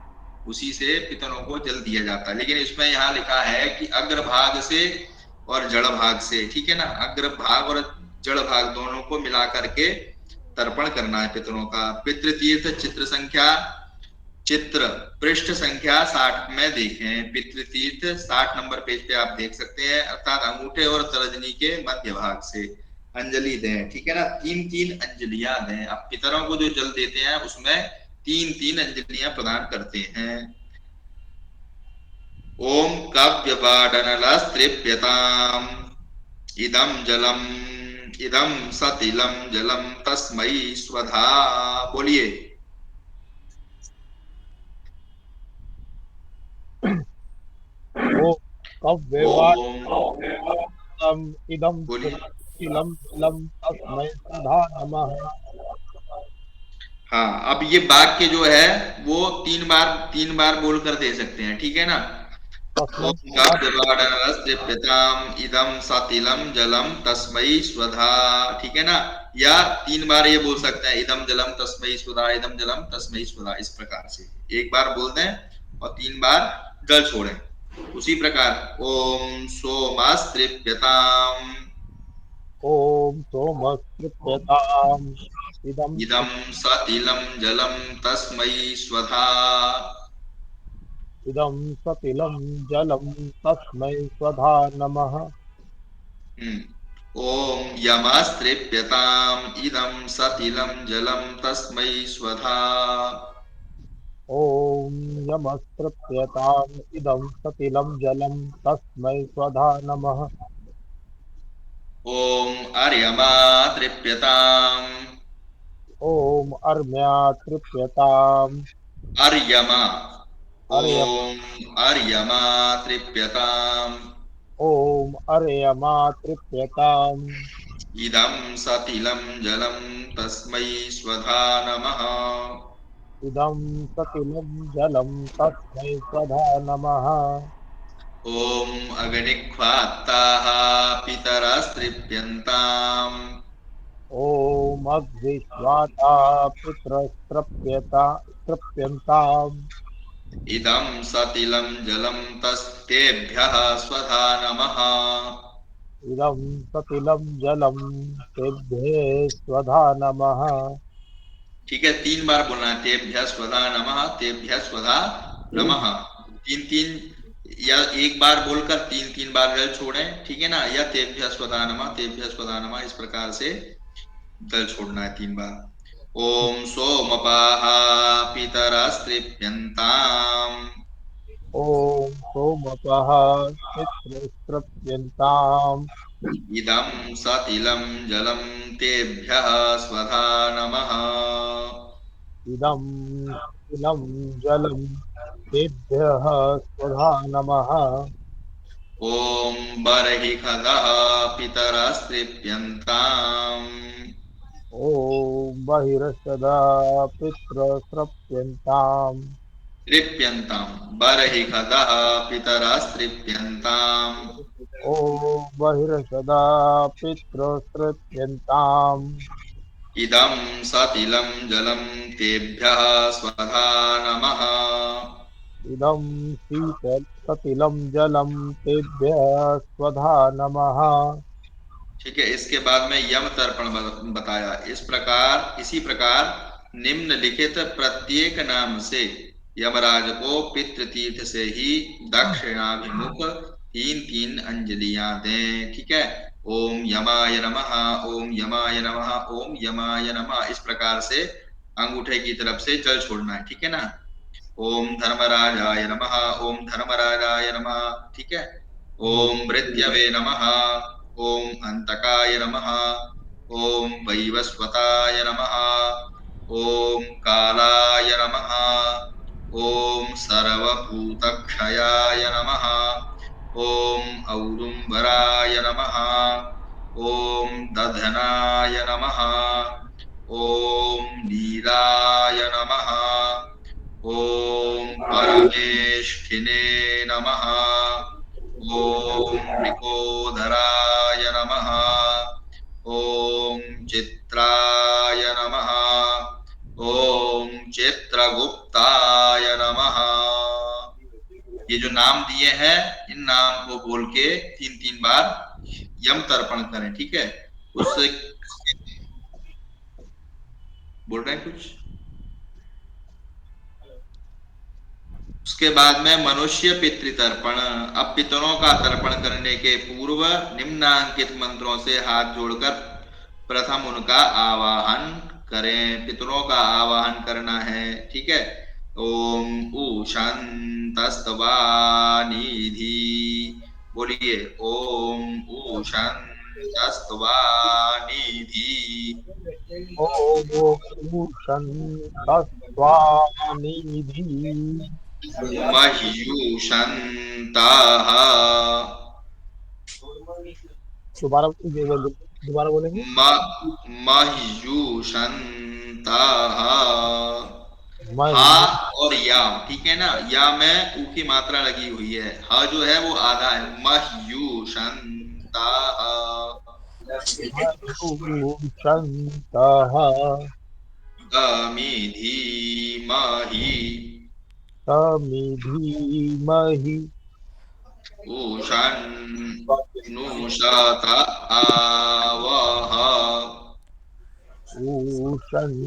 उसी से पितरों को जल दिया जाता है। लेकिन इसमें यहाँ लिखा है कि अग्र भाग से और जड़ भाग से, ठीक है ना, अग्र भाग और जड़ भाग दोनों को मिला करके तर्पण करना है पितरों का। पितृतीर्थ चित्र संख्या, चित्र पृष्ठ संख्या 60 में देखें, पितृतीर्थ 60 नंबर पेज पे आप देख सकते हैं। अर्थात अंगूठे और तर्जनी के मध्य भाग से अंजलि दें, ठीक है ना, 3-3 अंजलियां दें। अब पितरों को जो जल देते हैं उसमें 3-3 अंजलियां प्रदान करते हैं। ओम काव्यपाडनलस्त्रिप्यताम् इदं जलम इदं सतिलम जलम तस्मै स्वधा। बोलिए। ओ कव्यवाद ओम, इदं बोलिए। सुशीलं जलं तस्मै सुधा नमः। हाँ, अब ये वाक्य जो है वो 3 बार बोलकर दे सकते हैं, ठीक है ना। तस्मै ओम काव्यपाडनलस्त्रिप्यताम् इदं सतिलम जलम तस्मै स्वधा, ठीक है ना। या 3 बार ये बोल सकते हैं, इदम जलम तस्मै स्वधा, इदम जलम तस्मै स्वधा, इस प्रकार से 1 बार बोल दें और 3 बार जल छोड़ें। उसी प्रकार ओम सोमास्त्रिप्यताम् ॐ सोमस्तृप्यताम् इदं इदं सतिलं जलं तस्मै स्वधा। इदं सतिलं जलं तस्मै स्वधा नमः। ओम यमास्त्रिप्यताम् इदं सतिलं जलं तस्मै स्वधा। ॐ यमस्तृप्यताम् इदं सतिलं जलं तस्मै स्वधा नमः। ओम अर्यमा तृप्यताम् ॐ अर्म्या तृप्यताम् अर्यमा, अर्यम ओम अर्यमा तृप्यताम् ॐ अर्यमा तृप्यताम् इदं सतिलं जलं तस्मै स्वधा नमः। इदं सतिलं जलं तस्मै स्वधा नमः। ओम अग्निख्वात्ताः पितरस्तृप्यन्ताम् ॐ अग्निष्वाता तृप्यन्ताम् इदं सतिलं जलं तस्तेभ्यः स्वधा नमः। इदं सतिलं जलं तेभ्यः स्वधा नमः। ठीक है, 3 बार बोलना है, तेभ्यः स्वधा नमः, तेभ्यः स्वधा नमः। 3-3 या 1 बार बोलकर 3-3 बार जल छोड़ें, ठीक है ना, या तेभ्यः स्वधा नमः, तेभ्यः स्वधा नमः, इस प्रकार से जल छोड़ना है 3 बार। ओम सोमपाः पितरस्तृप्यन्ताम् ॐ सोमपः पितृस्तृप्यन्ताम् इदं सतिलं जलं तेभ्यः स्वधा नमः। इदं सतिलं जलं तेभ्यः स्वधा नमः। ओम बर्हिखगः पितरस्तृप्यन्ताम् ॐ बहिर्सदा पितृस्तृप्यन्ताम् तृप्यन्ताम् बर्हिखगः पितरस्तृप्यन्ताम् ॐ बहिर्सदा पितृस्तृप्यन्ताम् इदं सतिलं जलं तेभ्यः स्वधा नमः। इदं सतिलं जलं तेभ्यः स्वधा नमः। ठीक है। इसके बाद में यम तर्पण बताया। इसी प्रकार निम्नलिखित प्रत्येक नाम से यमराज को पितृ तीर्थ से ही दक्षिणाभिमुख तीन तीन अंजलियां दें। ठीक है। ओम यमाय नमः, ओम यमाय नमः, ओम यमाय नमः, इस प्रकार से अंगूठे की तरफ से जल छोड़ना है। ठीक है ना। ओम धर्मराजाय नमः, ओम धर्मराजाय नमः। ठीक है। ओम मृत्यवे नमः, ओम अंतकाय नमः, ओम वैवस्वताय नमः, ओम कालाय नमः, ओम सर्वभूतक्षयाय नमः, ओम औदुम्बराय नमः, ओम दधनाय नमः, ओम नीलाय नमः, ओम परमेष्ठिने नमः, ओम वृकोदराय नमः, ओम चित्राय नमः, ओम चित्रगुप्ताय नमः। ये जो नाम दिए हैं, इन नाम को बोल के तीन तीन बार यम तर्पण करें। ठीक है। उससे बोल रहे हैं कुछ। उसके बाद में मनुष्य पितृतर्पण। अब पितरों का तर्पण करने के पूर्व निम्नांकित मंत्रों से हाथ जोड़कर प्रथम उनका आवाहन करें। पितरों का आवाहन करना है। ठीक है। ओम ऊषन्तस्तवा निधि, बोलिए ओम ऊषन्तस्तवा निधि, शांतस्वानिधि। मह्यूषन्ताः, दोबारा बोलेंगे। मह्यूषन्ताः। मैं हा और या, ठीक है ना। या में ऊ की मात्रा लगी हुई है, हा जो है वो आधा है। मह्यूषन्ताः, शांतः गमिधीमहि, समिधीमहि। उषन्नुषात आवह, उषन्नुषत्ताः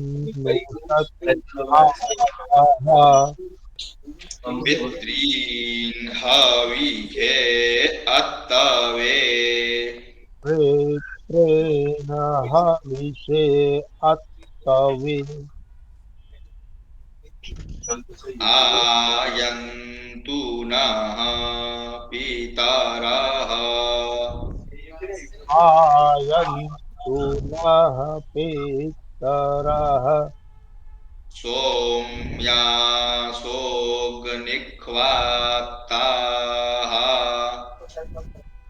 पितॄन् हविषे अत्तवे, प्रेत्रेण हविषे अत्तवे। आयन्तु नः पितरः, आयन्तु नः पितरः सोम्यासोऽग्निह्वाताः,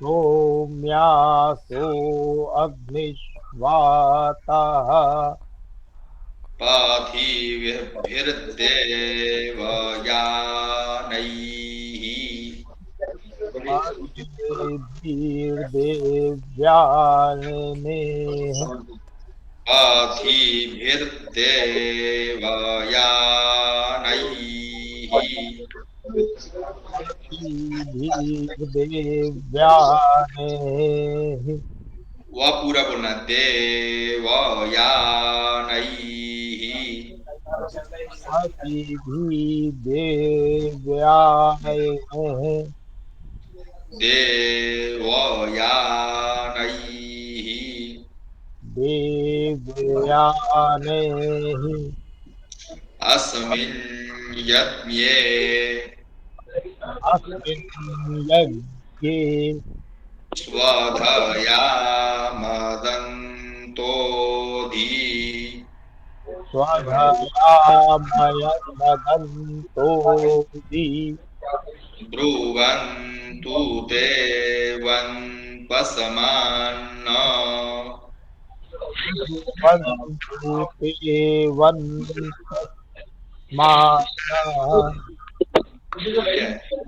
सोम्यासो अग्निष्वाताः पाथिभिर्देवयानैः, पाथिभिर्देव्यानेः पाथिभिर्देवयानैः, पाथिभिर्देव्यानेः वह पूरा बोलना, देवयानैः, पाथिभिर्देव्यानेः देवयानैः, देवयानेः अस्मिन् यज्ञे अस्मिन् यज्ञे स्वधया मदन्तोधि, स्वधयामयदन्तोऽधि ब्रुवन्तु ते वन्पसमान्न, वन्तु ते वन्पस्मानः।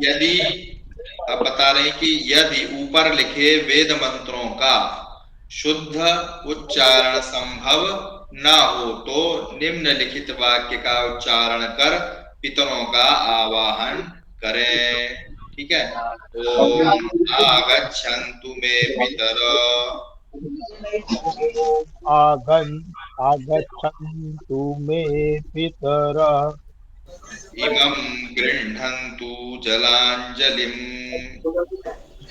यदि, अब बता रहे हैं कि यदि ऊपर लिखे वेद मंत्रों का शुद्ध उच्चारण संभव न हो तो निम्नलिखित वाक्य का उच्चारण कर पितरों का आवाहन करें। ठीक है। ओम आगच्छन्तु मे पितर, आगन् आगच्छन्तु मे पितरः इमं गृह्णन्तु जलाञ्जलिम्।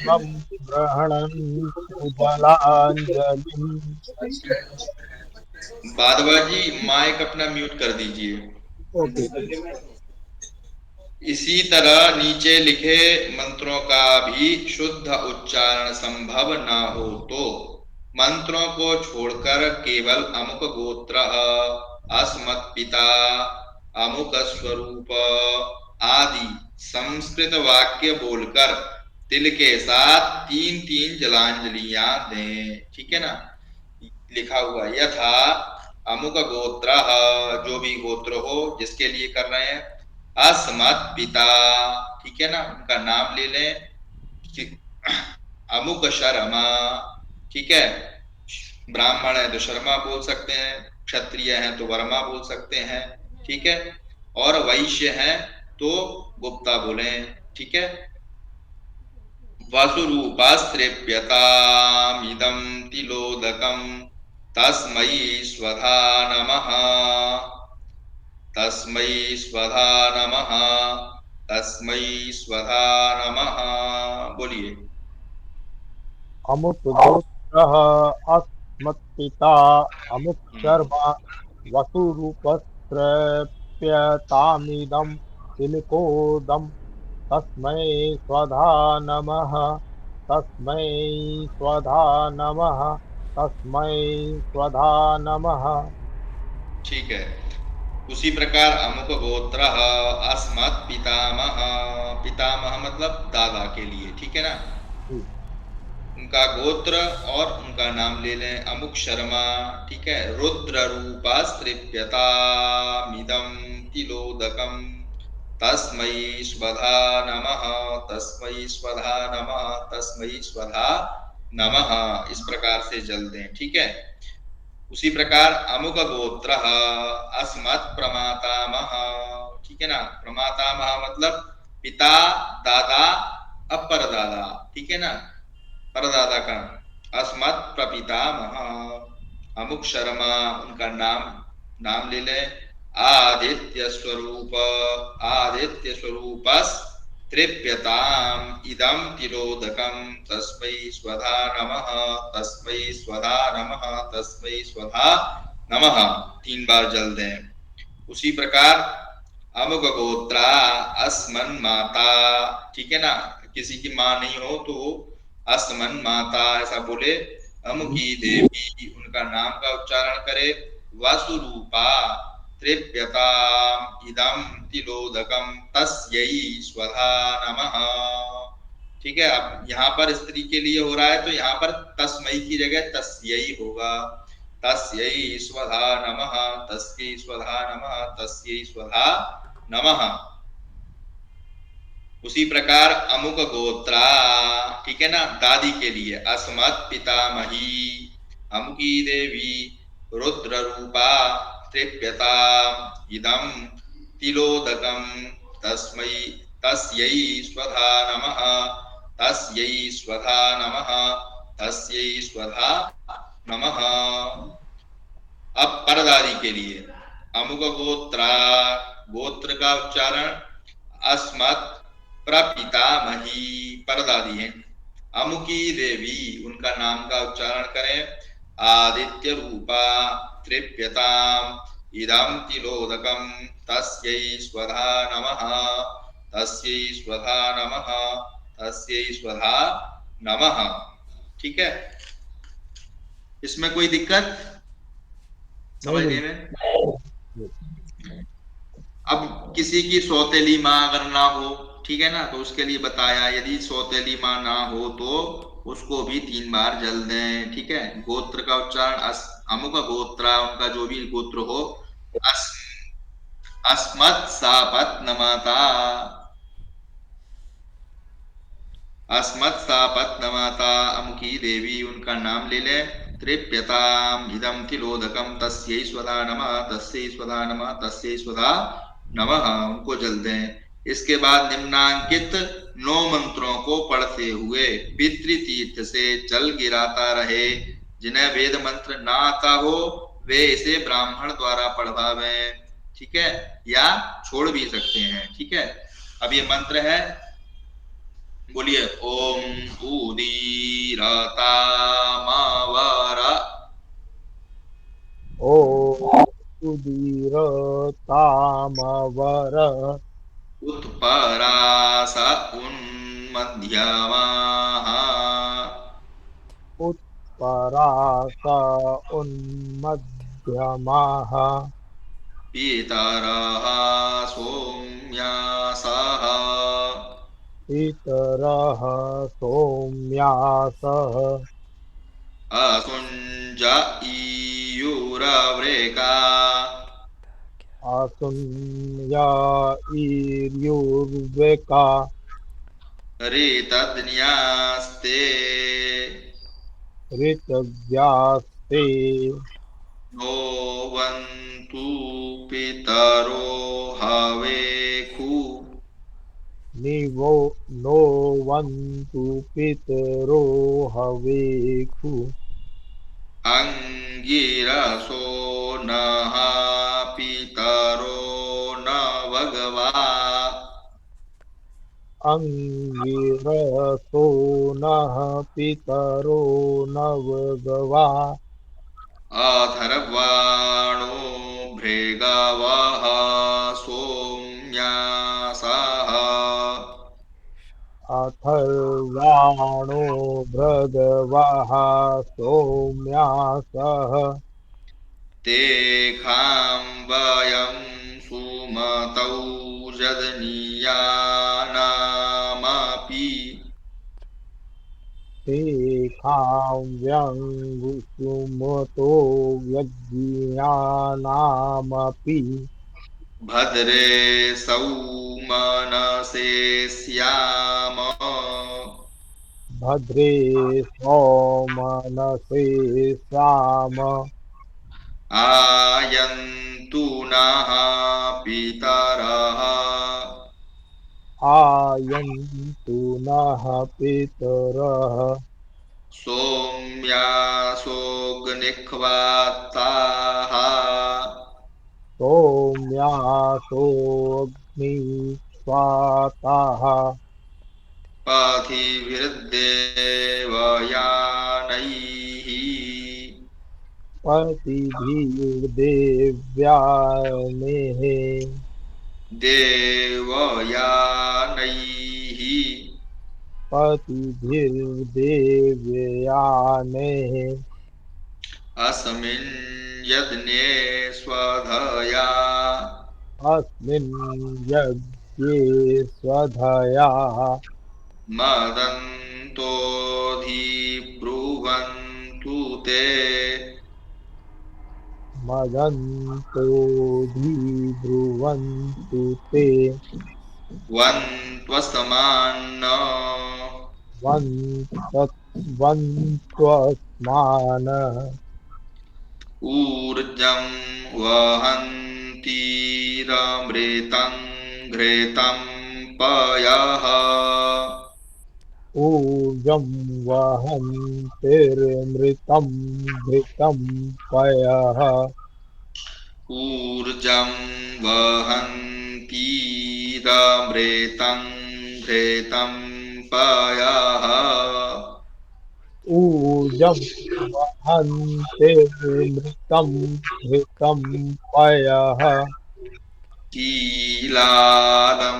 मम गृह्णन्तु जलाञ्जलिम्। बादवा जी माइक अपना म्यूट कर दीजिए। ओके। इसी तरह नीचे लिखे मंत्रों का भी शुद्ध उच्चारण संभव ना हो तो मंत्रों को छोड़कर केवल अमुक गोत्र, अस्मत् पिता, अमुक स्वरूप आदि संस्कृत वाक्य बोलकर तिल के साथ 3-3 जलांजलियां दें। ठीक है ना, लिखा हुआ यथा अमुक गोत्र, जो भी गोत्र हो जिसके लिए कर रहे हैं, अस्मत् पिता, ठीक है ना, उनका नाम ले लें, अमुक शर्मा, ठीक है, ब्राह्मण है तो शर्मा बोल सकते हैं, क्षत्रिय है तो वर्मा बोल सकते हैं, ठीक है, और वैश्य है तो गुप्ता बोले, ठीक है। वसुरूपास्त्रेप्यतामिदं तिलोदकं तस्मै स्वधा नमः, तस्मै स्वधा नमः, तस्मै स्वधा नमः। बोलिए। अमुक गोत्रः अस्मत्पिता अमुक शर्मा वसुरूपस्त्रप्यतामिदं तिलकोदं तस्मै स्वधा नमः तस्मै स्वधा नमः तस्मै स्वधा नमः। ठीक है, उसी प्रकार अमुक गोत्र अस्मत् पितामह, पितामह मतलब दादा के लिए, ठीक है ना, उनका गोत्र और उनका नाम ले लें, अमुक शर्मा, ठीक है, रुद्र रूपास्त्रिप्यतामिदं तिलोदकं तस्मै स्वधा नमः, तस्मै स्वधा नमः, तस्मै स्वधा नमः, इस प्रकार से जल दें। ठीक है, उसी प्रकार अमुक गोत्र अस्मत् प्रमातामह, ठीक है ना, प्रमातामह मतलब पिता, दादा, अपर दादा, ठीक है ना, परदादा का, अस्मत् प्रपितामह, अमुक शर्मा, उनका नाम ले लें, आदित्य स्वरूप, आदित्य स्वरूपस तृप्यताम इदं तिलोदकं तस्मै स्वधा नमः, तस्मै स्वधा नमः, तस्मै स्वधा नमः, 3 बार जल दें। उसी प्रकार अमुक गोत्रा अस्मन् माता, ठीक है ना, किसी की मां नहीं हो तो अस्मन् माता ऐसा बोले, अमुकी देवी, उनका नाम का उच्चारण करे, वसुरूपा तृप्यताम इदं तिलोदकं तस्यै स्वधा नमः। ठीक है, अब यहाँ पर स्त्री के लिए हो रहा है तो यहाँ पर तस्मै की जगह तस्यै होगा, तस्यै स्वधा नमः, तस्यै स्वधा नमः, तस्यै स्वधा नमः। उसी प्रकार अमुक गोत्रा, ठीक है ना, दादी के लिए, अस्मत् पितामही, अमुकी देवी, रुद्र रूपा तृप्यता इदं तिलोदकं तस्मै तस्यै स्वधा नमः, तस्यै स्वधा नमः, तस्यै स्वधा नमः। अब परदादी के लिए अमुक गोत्रा, गोत्र का उच्चारण अस्मत् प्रपितामही, परदादी है, अमुकी देवी, उनका नाम का उच्चारण करें, आदित्य रूपा तृप्यताम इदं तिलोदकं तस्यै स्वधा नमः, तस्यै स्वधा नमः, तस्यै स्वधा नमः। ठीक है, इसमें कोई दिक्कत समझने में? अब किसी की सौतेली माँ अगर ना हो, ठीक है ना, तो उसके लिए बताया, यदि सौतेली माँ ना हो तो उसको भी 3 बार जल दें। ठीक है, गोत्र का उच्चारण अमुक गोत्रा, उनका जो भी गोत्र हो, अस्मत् सापत नमाता, अस्मत् सापत नमाता, अमुकी देवी, उनका नाम ले लें, तृप्यताम इदं तिलोदकं तस्यै स्वधा नमः, तस्यै स्वधा नमः, तस्यै स्वधा नमः, उनको जल दें। इसके बाद निम्नांकित 9 मंत्रों को पढ़ते हुए पितृतीर्थ से जल गिराता रहे, जिन्हें वेद मंत्र ना आता हो वे इसे ब्राह्मण द्वारा पढ़वावे, ठीक है, या छोड़ भी सकते हैं, ठीक है। अब ये मंत्र है, बोलिए, ओम उदीरतामवर ओ उदीर तामवर उत्परास उन्मध्यमाः उत्परास उन्मध्यमाः पितरः सोम्यासः पितरः सोम्यासः असुञ्ज ईयुरवृका आसुन्या ईर्युर्वेका ऋतज्ञास्ते ऋतव्यास्ते नोवन्तु पितरो हवेखु निवो नो वन्तु पितरो हवेखु अंगिरसो नः पितरो न भगवा अंगिरसो नः पितरो नवगवा अथर्वाणो भृगवः सोम्यासः अथर्वाणो भृगवः सोम्यासः तेषां वयं सुमतौ जदनीयानामपि तेषां व्यङ्गुसुमतो यज्ञानामपि भद्रे सौमनसे स्याम भद्रे सोमनसे साम आयन्तु नः पितरः आयन्तु नः पितरः सोम्यासोऽग्निह्वाताः सोम्यासोऽग्निस्वाताः पथिभिर्देवयानैः पतिभिर्देव्यानेः देवयानैः पतिभिर्देव्यानेः अस्मिन् यज्ञे स्वधया अस्मिन् यज्ञे स्वधया मदन्तोऽधिब्रुवन्तु ते मदन्तोऽधिब्रुवन्तु ते वन्त्वस्तमान्न वन्त्वस्मान ऊर्जं वहन्तीरमृतं घृतं पयः ऊर्जं वहन्तिर्मृतं घृतं पयः ऊर्जं वहन्तीरमृतं घृतं पयः ऊर्जं वहन्तिर्मृतं घृतं पयः कीलालं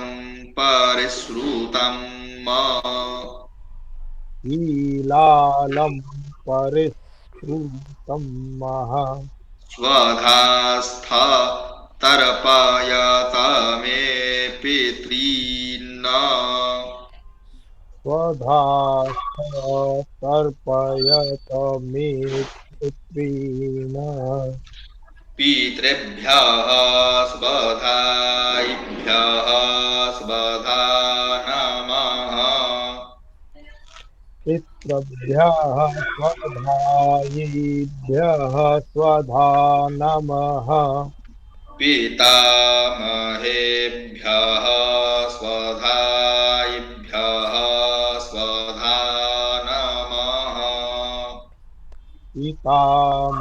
परिश्रुतं ईलालं परिश्रुतं मह स्वधास्था तर्पयत मे पितॄन् स्वधास्तर्पयत मे पुत्रीण पितृभ्यः स्वधायिभ्यः स्वधा नमः पितृभ्यः स्वधायिभ्यः स्वधा नमः पितामहेभ्यः स्वधायिभ्यः स्वधा नमः पितामहेभ्यः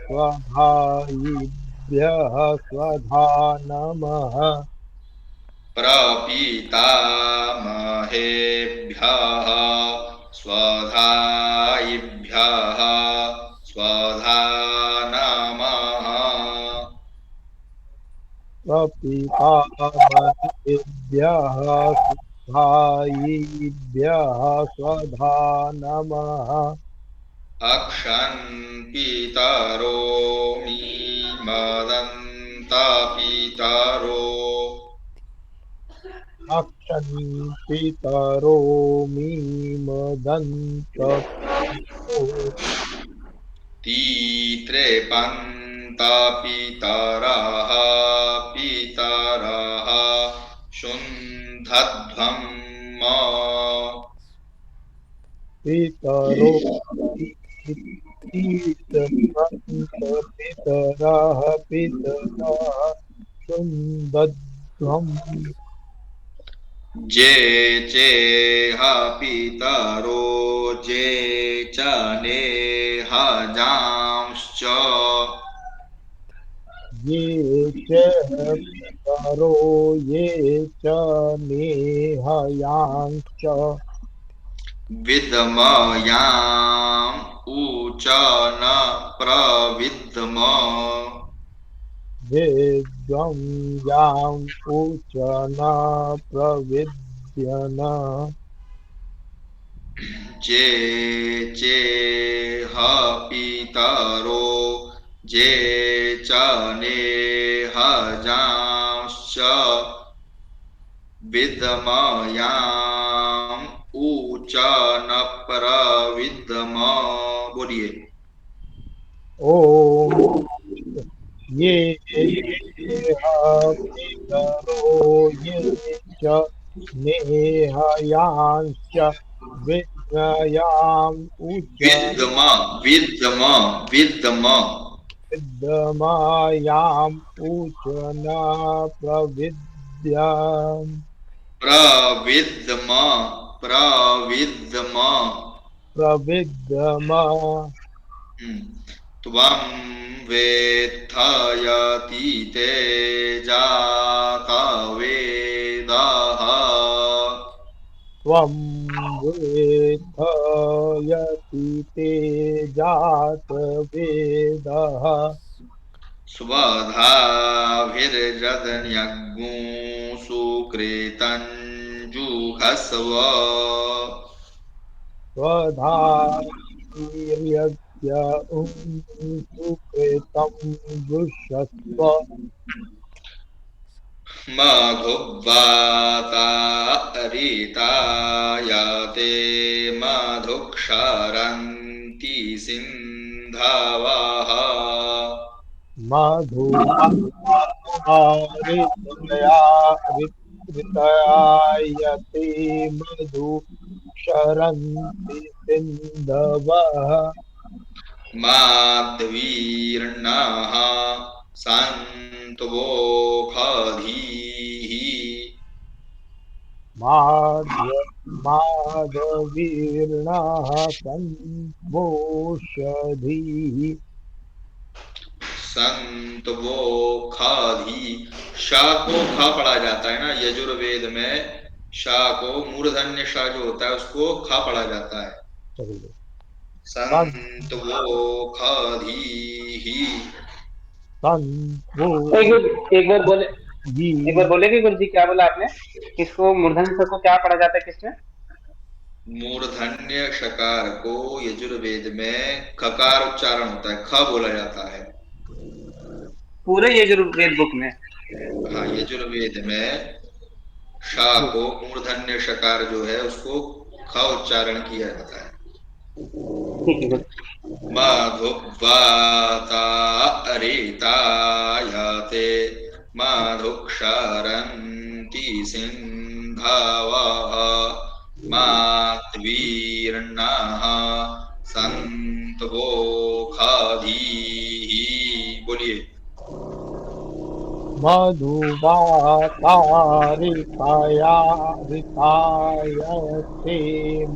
स्वधायिभ्यः स्वधा नमः प्रपीतामहेभ्यः स्वधायिभ्यः स्वधा नमः प्रपीतामहेभ्यः स्वधायिभ्यः स्वधा नमः अक्षन्पितरो मीमदन्ता पितरो अक्षन्पितरो मीमदन्तपितरो तीत्रेपन्ता पितरः पितरः शुन्धध्वम् पितरो पितरः पितरः शुन्दध्वम् जे चेह पितरो जे च नेह जांश्च ये च पितरो ये च नेहयांश्च विद्मयाम् ऊच न प्रविद्म वेद्यं यां पूचना प्रविद्यन जे चेह पितरो जे च नेह जांश्च विद्मयाम् ऊच न प्रविद्म बोलिए ओम ये पितरो ये च नेहयांश्च विद्मयाम् उच विद्म विद्म विद्म विद्मयाम् उचना प्रविद्याम् प्रविद्म प्रविद्म प्रविद्म त्वं वेत्थयतीते जाता वेदः त्वं वेत्थयति ते जातवेदः स्वधाभिर्जदन्यग्मो सुकृतं जुहस्व स्वधार्यज्ञ सुकृतं जुषस्व मधुवाता रीतायाते मधुक्षरन्ति सिन्धवः मधुरितयायते मधु क्षरन्ति सिन्धवः माध्वीर्णः सन्तवोखधीः माधवीर्णः सन्वोषधीः संतवोखाधि शा को खा पढ़ा जाता है ना यजुर्वेद में शा को मूर्धन्य शा जो होता है उसको खा पढ़ा जाता है संतवोखाधि एक बार बोलेंगे गुरु जी क्या बोला आपने किसको मूर्धन्य को क्या पढ़ा जाता है किसमें मूर्धन्य शकार को यजुर्वेद में खकार उच्चारण होता है ख बोला जाता है पूरे यजुर्वेद बुक में हाँ यजुर्वेद में शा को मूर्धन्य शकार जो है उसको ख उच्चारण किया जाता है मधुवाता रीतायाते मधुक्षरन्ति सिन्धवः माध्वीर्णः सन्तवोखाधीः बोलिए मधुवातारितायते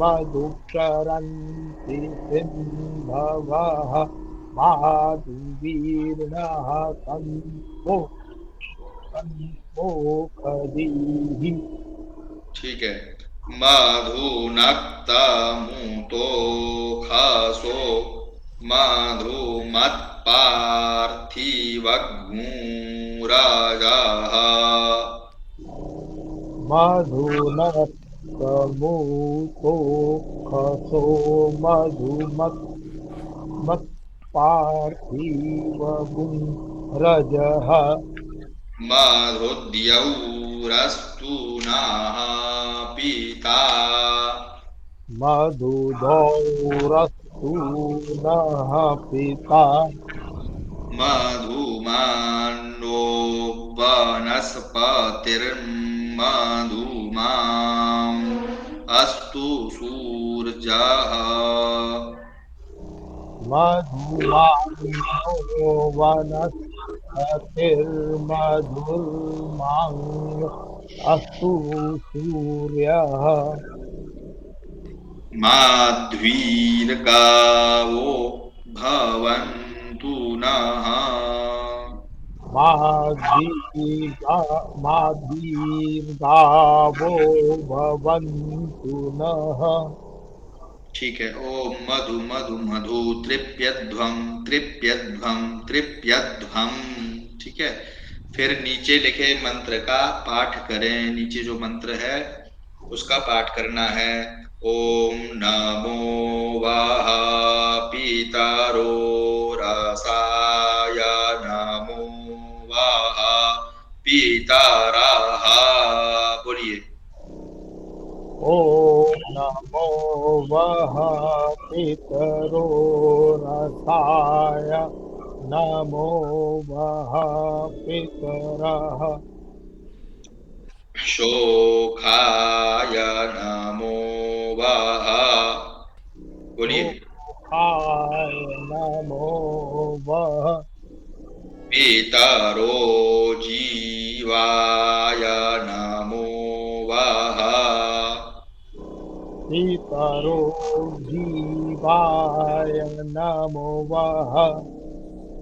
मधुक्षरन्ति सिन्धवः माधुवीर्णः संपोखदीः। ठीक है। मधुनक्ता मुतो खासो मधुमत्पार्थिवग्मुराजाः। मधुनक्तमूतो खसो मधुमत्पार्थिवगुं रजः। मधुद्यौरस्तु नः पीता मधुदौरस्तु नः पिता। मधुमानो वनस्पतिर्मधुमाम् अस्तु सूर्यः। मधुमानो वनस्पतिर्मधुर्मां अस्तु सूर्यः। माध्वीर्गावो भवन्तु नः। माद्वीर्गावो भवन्तु नः। ठीक है। ओम मधु मधु मधु तृप्यध्वम तृप्यध्वम तृप्यध्वम। ठीक है। फिर नीचे लिखे मंत्र का पाठ करें। नीचे जो मंत्र है उसका पाठ करना है। ओम नमो वाह पीतारो रसाय नमो वाह पीताराः। बोलिए। ॐ नमो वः पितरो रसाय नमो वः पितरः। शोखाय नमो वाह। बोलिए। सुखाय नमो वः पितरो जीवाय नमो वाह। पितरो जीवाय नमो वः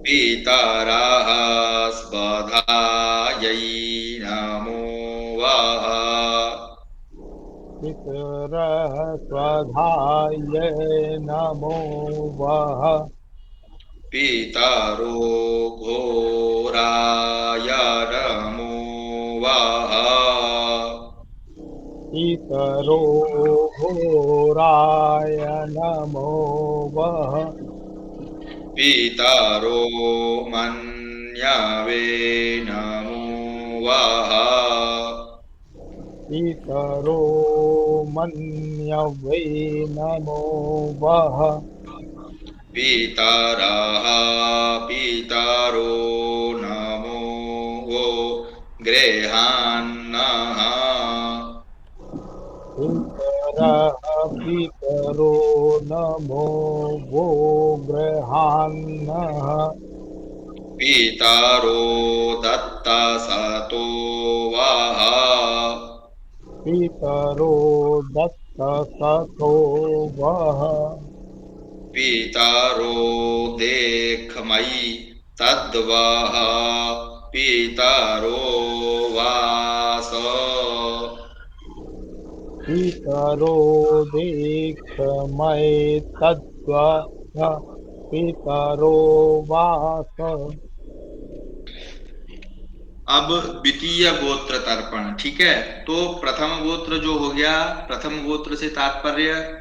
पितरः स्वधायै नमो वाह। पितरः स्वधाय नमो वः। पितरो घोराय नमो वाह। पितरो घोराय नमो वः। पितरो मन्यवे नमो वाह। पितरो मन्यवे नमो वः। पितरः पितरो नमो वो गृहान्नः। पितरः पितरो नमो वो गृहान्नः। पितरो दत्तसतो वः। पितरो दत्तसतो वः। पितरो देखमयि तद्वः। पितरो वास। पितरो देखमैतद्वः। पितरो वास। अब द्वितीय गोत्र तर्पण। ठीक है। तो प्रथम गोत्र जो हो गया, प्रथम गोत्र से तात्पर्य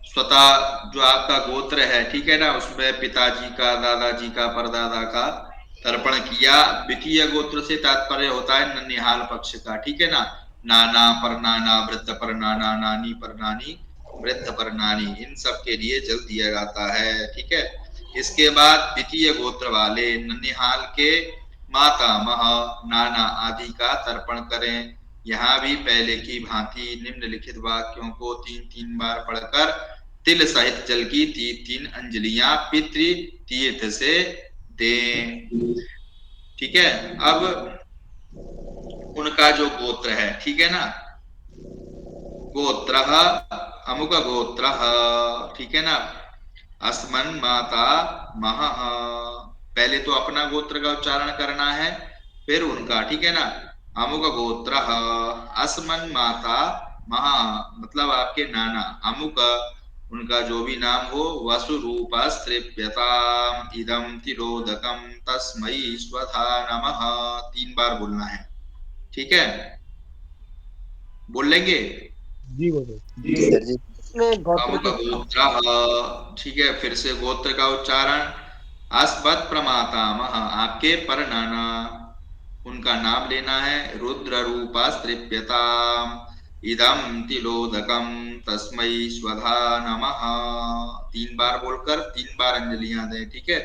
स्वतः जो आपका गोत्र है, ठीक है ना, उसमें पिताजी का, दादाजी का, परदादा का तर्पण किया। द्वितीय गोत्र से तात्पर्य होता है ननिहाल पक्ष का। ठीक है ना। नाना पर नाना, वृद्ध पर नाना, नानी पर नानी, वृद्ध पर नानी, इन सब के लिए जल दिया जाता है। ठीक है। इसके बाद द्वितीय गोत्र वाले ननिहाल के मातामह, नाना आदि का तर्पण करें। यहाँ भी पहले की भांति निम्नलिखित वाक्यों को 3-3 बार पढ़कर तिल सहित जल की 3-3 अंजलियां पितृ तीर्थ से दें। ठीक है। अब उनका जो गोत्र है, ठीक है ना, गोत्रः अमुक गोत्रः, ठीक है ना। अस्मन् माता महः, पहले तो अपना गोत्र का उच्चारण करना है, फिर उनका, ठीक है ना। अमुक गोत्रः अस्मन् माता महा, मतलब आपके नाना, अमुक उनका जो भी नाम हो, वसुरूपस्तृप्यताम् इदं तिलोदकं तस्मै स्वधा नमः, 3 बार बोलना है, ठीक है। बोल लेंगे। जी गुरुदेव। जी सर जी। इसमें गोत्र अमुक गोत्रः, ठीक है, फिर से गोत्र का उच्चारण। अस्मत् प्रमातामह, आपके पर नाना, उनका नाम लेना है। रुद्र रूपास्तृप्यताम् इदं तिलोदकं तस्मै स्वधा नमः, 3 बार बोलकर 3 बार अंजलियां दें, ठीक है।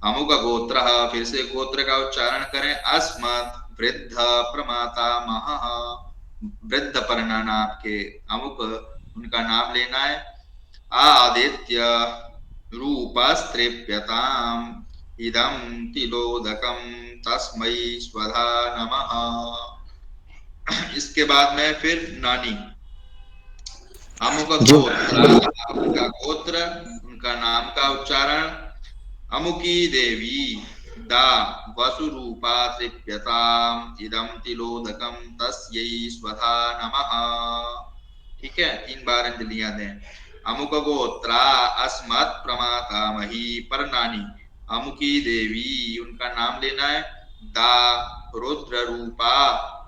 अमुक गोत्रः, फिर से गोत्र का उच्चारण करें। अस्मत् वृद्ध प्रमातामह, वृद्ध पर नाना आपके, अमुक उनका नाम लेना है। आदित्य रूपस्तृप्यताम् इदं तिलोदकं तस्मै स्वधा नमः। इसके बाद में फिर नानी, अमुक गोत्र, उनका गोत्र, उनका नाम का उच्चारण। अमुकी देवी दा वसुरूपा तृप्यताम् इदं तिलोदकं तस्यै स्वधा नमः, ठीक है। 3 बार अंजलियां दें। अमुक गोत्रा अस्मत् प्रमातामही, पर नानी, अमुकी देवी, उनका नाम लेना है। दा रुद्र रूपा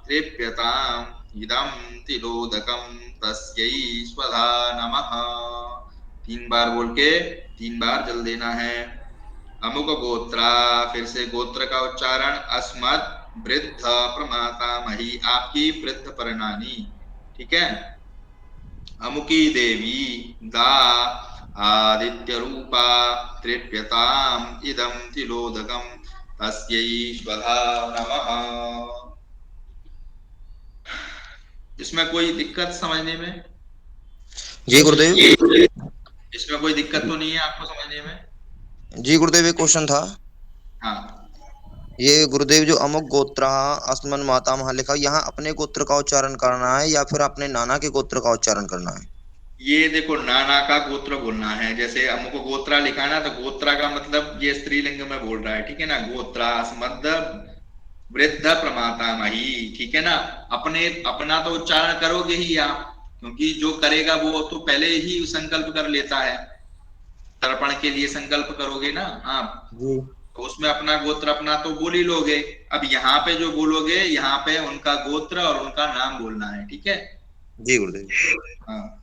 तृप्यताम् इदं तिलोदकं तस्यै स्वधा नमः, 3 बार बोल के 3 बार जल देना है। अमुक गोत्रा, फिर से गोत्र का उच्चारण। अस्मत् वृद्ध प्रमातामही, आपकी वृद्ध परनानी, ठीक है। अमुकी देवी दा आदित्य रूपा तृप्यताम् इदं तिलोदकं तस्यै स्वधा नमः। इसमें कोई दिक्कत समझने में? जी गुरुदेव। इसमें कोई दिक्कत तो नहीं है आपको समझने में? जी गुरुदेव, एक क्वेश्चन था। हाँ, ये गुरुदेव जो अमुक गोत्र अस्मन माता महा लिखा, यहाँ अपने गोत्र का उच्चारण करना है या फिर अपने नाना के गोत्र का उच्चारण करना है? ये देखो, नाना का गोत्र बोलना है। जैसे अमुक गोत्रा लिखा ना, तो गोत्रा का मतलब ये स्त्रीलिंग में बोल रहा है, ठीक है ना। गोत्रा अस्मद वृद्ध प्रमातामही, ठीक है ना। अपने अपना तो उच्चारण करोगे ही आप, क्योंकि जो करेगा वो तो पहले ही संकल्प कर लेता है, तर्पण के लिए संकल्प करोगे ना आप, जी। तो उसमें अपना गोत्र अपना तो बोल ही लोगे। अब यहाँ पे जो बोलोगे, यहाँ पे उनका गोत्र और उनका नाम बोलना है, ठीक है। जी गुरुदेव। हाँ,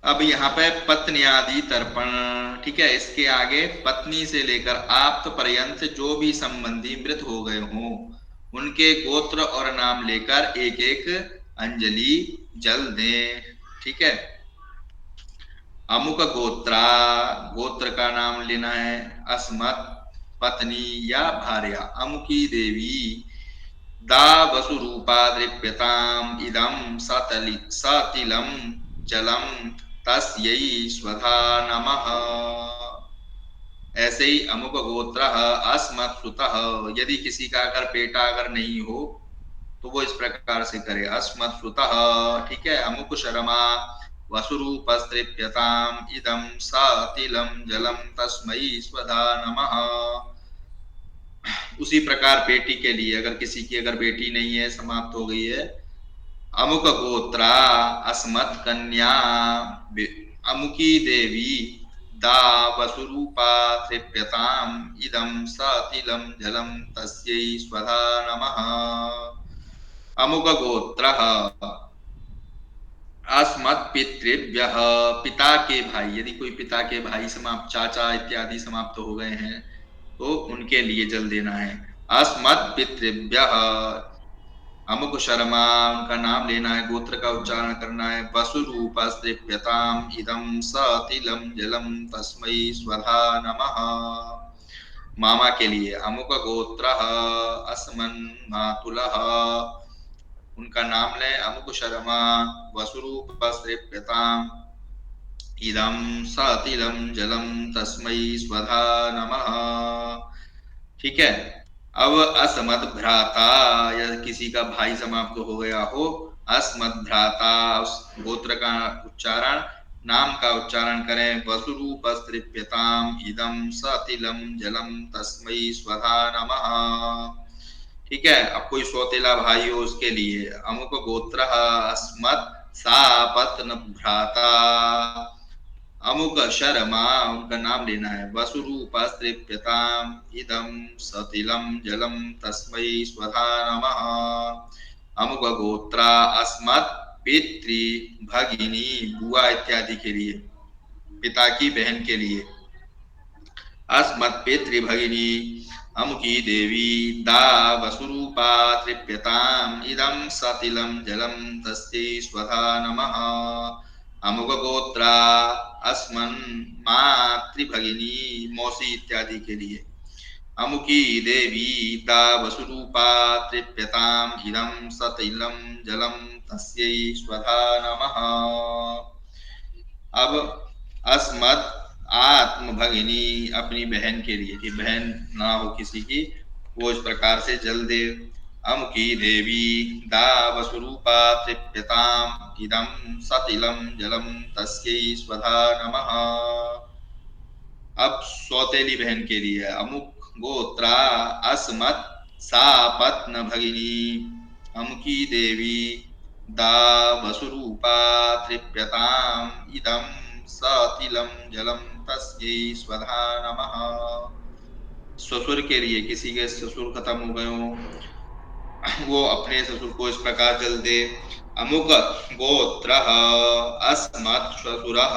अब यहाँ पे पत्नी आदि तर्पण, ठीक है। इसके आगे पत्नी से लेकर आप्त पर्यंत जो भी संबंधी मृत हो गए हों, उनके गोत्र और नाम लेकर एक एक अंजलि जल दें, ठीक है। अमुक गोत्रा, गोत्र का नाम लेना है। अस्मत् पत्नी या भार्या, अमुकी देवी दा वसुरूपा दृप्यताम् इदं सतिलं जलम तस्यै स्वधा नमः। ऐसे ही अमुक गोत्र अस्मत् सुतः, यदि किसी का अगर बेटा अगर नहीं हो तो वो इस प्रकार से करे। अस्मत् सुतः, ठीक है। अमुक शर्मा वसुरूपस्तृप्यताम् इदं सतिलं जलम तस्मै स्वधा नमः। उसी प्रकार बेटी के लिए, अगर किसी की अगर बेटी नहीं है, समाप्त हो गई है, अमुक गोत्रा अस्मत् कन्या अमुकी देवी दा वसुरूपा तृप्यताम् इदं सतिलं जलम तस्यै स्वधा नमः। अमुक गोत्रः अस्मत् पितृभ्यः, पिता के भाई, यदि कोई पिता के भाई समाप्त, चाचा इत्यादि समाप्त हो गए हैं तो उनके लिए जल देना है। अस्मत् पितृभ्यः, अमुक शर्मा, उनका नाम लेना है, गोत्र का उच्चारण करना है। वसुरूपस्तृप्यताम् इदं सतिलं जलम तस्मै स्वधा नमः। मामा के लिए अमुक गोत्रः अस्मन् मातुलः, उनका नाम लें। अमुक शर्मा वसुरूपस्तृप्यताम् इदं सतिलं जलम तस्मै स्वधा नमः, ठीक है। अब असमत भ्राता, या किसी का भाई समाप्त हो गया हो, अस्मद्भ्राता, उस गोत्र का उच्चारण, नाम का उच्चारण करें। वसुरूपस्तृप्यताम इदं सतिलम जलम तस्मै स्वधा नमः। ठीक है, अब कोई सौतेला भाई हो उसके लिए अमुक गोत्र अस्मत् सापत्न भ्राता, अमुक शर्मा, उनका नाम लेना है। वसुरूपस्तृप्यताम इदं सतिलम जलम तस्मै स्वधा नमः। अमुक गोत्रा अस्मत् पितृ भगिनी, बुआ इत्यादि के लिए, पिता की बहन के लिए। अस्मत् पितृ भगिनी अमुकी देवी दा वसुरूपा तृप्यताम इदं सतिलम जलम तस्यै स्वधा नमः। अमुक गोत्रा अस्मन् मातृभगिनी, मौसी इत्यादि के लिए। अमुकी देवी दा वसुरूपा तृप्यताम इदं सतिलम जलम तस्यै स्वधा नमः। अब अस्मत् आत्म भगिनी, अपनी बहन के लिए, कि बहन ना हो किसी की, वो इस प्रकार से जल दे। अमुकी देवी दा वसुरूपा तृप्यताम इदं सतिलम जलम तस्यै स्वधा नमः। अब सौतेली बहन के लिए अमुक गोत्रा अस्मत् सापत्न भगिनी, अमुकी देवी दा वसुरूपा तृप्यताम इदं सतिलम जलम तस्यै स्वधा नमः। ससुर के लिए, किसी के ससुर खत्म हो गए हो, वो अपने ससुर को इस प्रकार जल दे। अमुक गोत्र अस्मत् ससुरः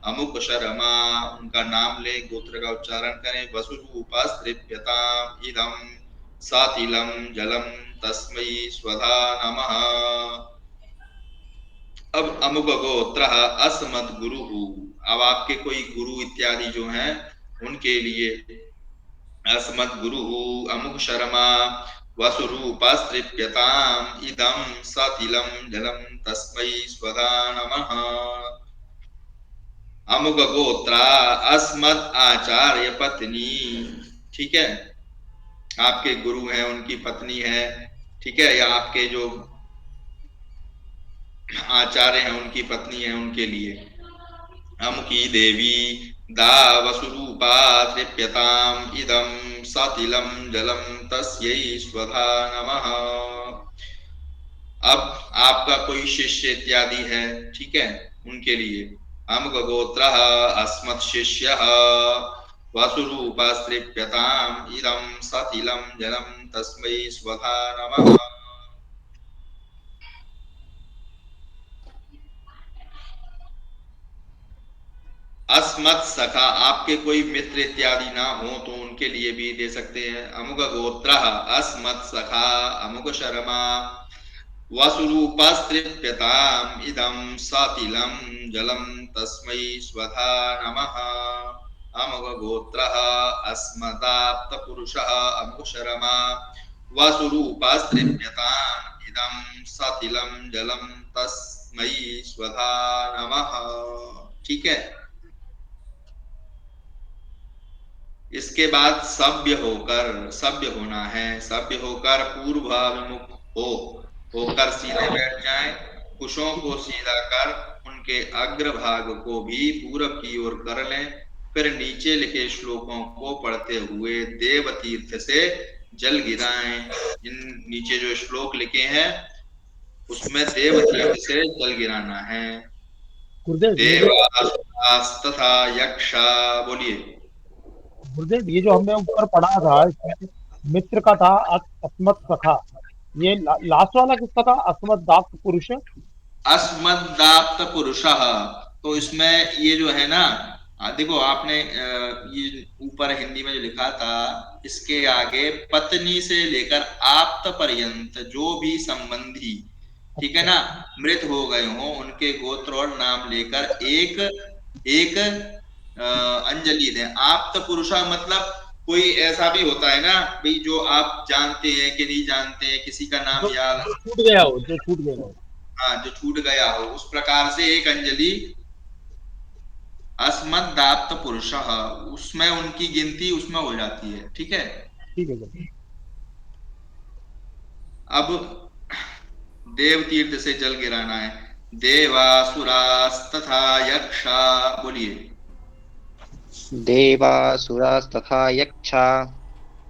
अमुक शर्मा, उनका नाम ले, गोत्र का उच्चारण करें। वसुरूपस्तृप्यताम इदं सतिलम जलम तस्मै स्वधा नमः। अब अमुक गोत्र अस्मत् गुरु, अब आपके कोई गुरु इत्यादि जो हैं उनके लिए। अस्मत् गुरु अमुक शर्मा वसुरूपस्तृप्यताम इदं सतिलम जलम तस्मै स्वधा नमः। अमुक गोत्रा अस्मत् आचार्य पत्नी, ठीक है, आपके गुरु हैं, उनकी पत्नी है, ठीक है, या आपके जो आचार्य हैं उनकी पत्नी है, उनके लिए। अमुकी देवी दा वसुरूपा तृप्यताम इदं सतिलम जलम तस्यै स्वधा नमः। अब आपका कोई शिष्य इत्यादि है, ठीक है, उनके लिए। अमुक गोत्र अस्मत् शिष्य वसुरूपस्तृप्यताम इदं सतिलम जलम तस्मै स्वधा नमः। अस्मत् सखा, आपके कोई मित्र इत्यादि ना हो तो उनके लिए भी दे सकते हैं। अमुक गोत्र अस्मत् सखा अमुक शर्मा वसुरूपस्तृप्यताम इदं सतिलम जलम तस्मै स्वधा नमः। अमुक गोत्र अस्मदाप्त पुरुषः अमुक शर्मा वसुरूपस्तृप्यताम इदं सतिलम जलम तस्मै स्वधा नमः। ठीक है, इसके बाद सभ्य होना है। सभ्य होकर पूर्वाभिमुख होकर सीधे बैठ जाएं। कुशों को सीधा कर उनके अग्रभाग को भी पूर्व की ओर कर लें। फिर नीचे लिखे श्लोकों को पढ़ते हुए देव तीर्थ से जल गिराएं। इन नीचे जो श्लोक लिखे हैं उसमें देव तीर्थ से जल गिराना है। देवास तथा यक्षा, बोलिए। गुरुदेव, ये जो हमने ऊपर पढ़ा था इसमें मित्र का था अस्मत् सखा, ये लास्ट वाला किसका था? अस्मदाप्त पुरुष। अस्मदाप्त पुरुषः, तो इसमें ये जो है ना, देखो आपने ये ऊपर हिंदी में जो लिखा था इसके आगे पत्नी से लेकर आप्त पर्यंत जो भी संबंधी, ठीक है ना, मृत हो गए हो उनके गोत्र और नाम लेकर एक अंजलि दें। आप्त पुरुषा मतलब कोई ऐसा भी होता है ना भाई जो आप जानते हैं कि नहीं जानते हैं, किसी का नाम याद छूट गया हो, जो छूट गया हो, हाँ, जो छूट गया हो, उस प्रकार से एक अंजलि अस्मदाप्त पुरुष, उसमें उनकी गिनती उसमें हो जाती है। ठीक है, ठीक है। अब देव तीर्थ से जल गिराना है। देवासुरास्तथा यक्षा, बोलिए। देवासुरास्तथा यक्षा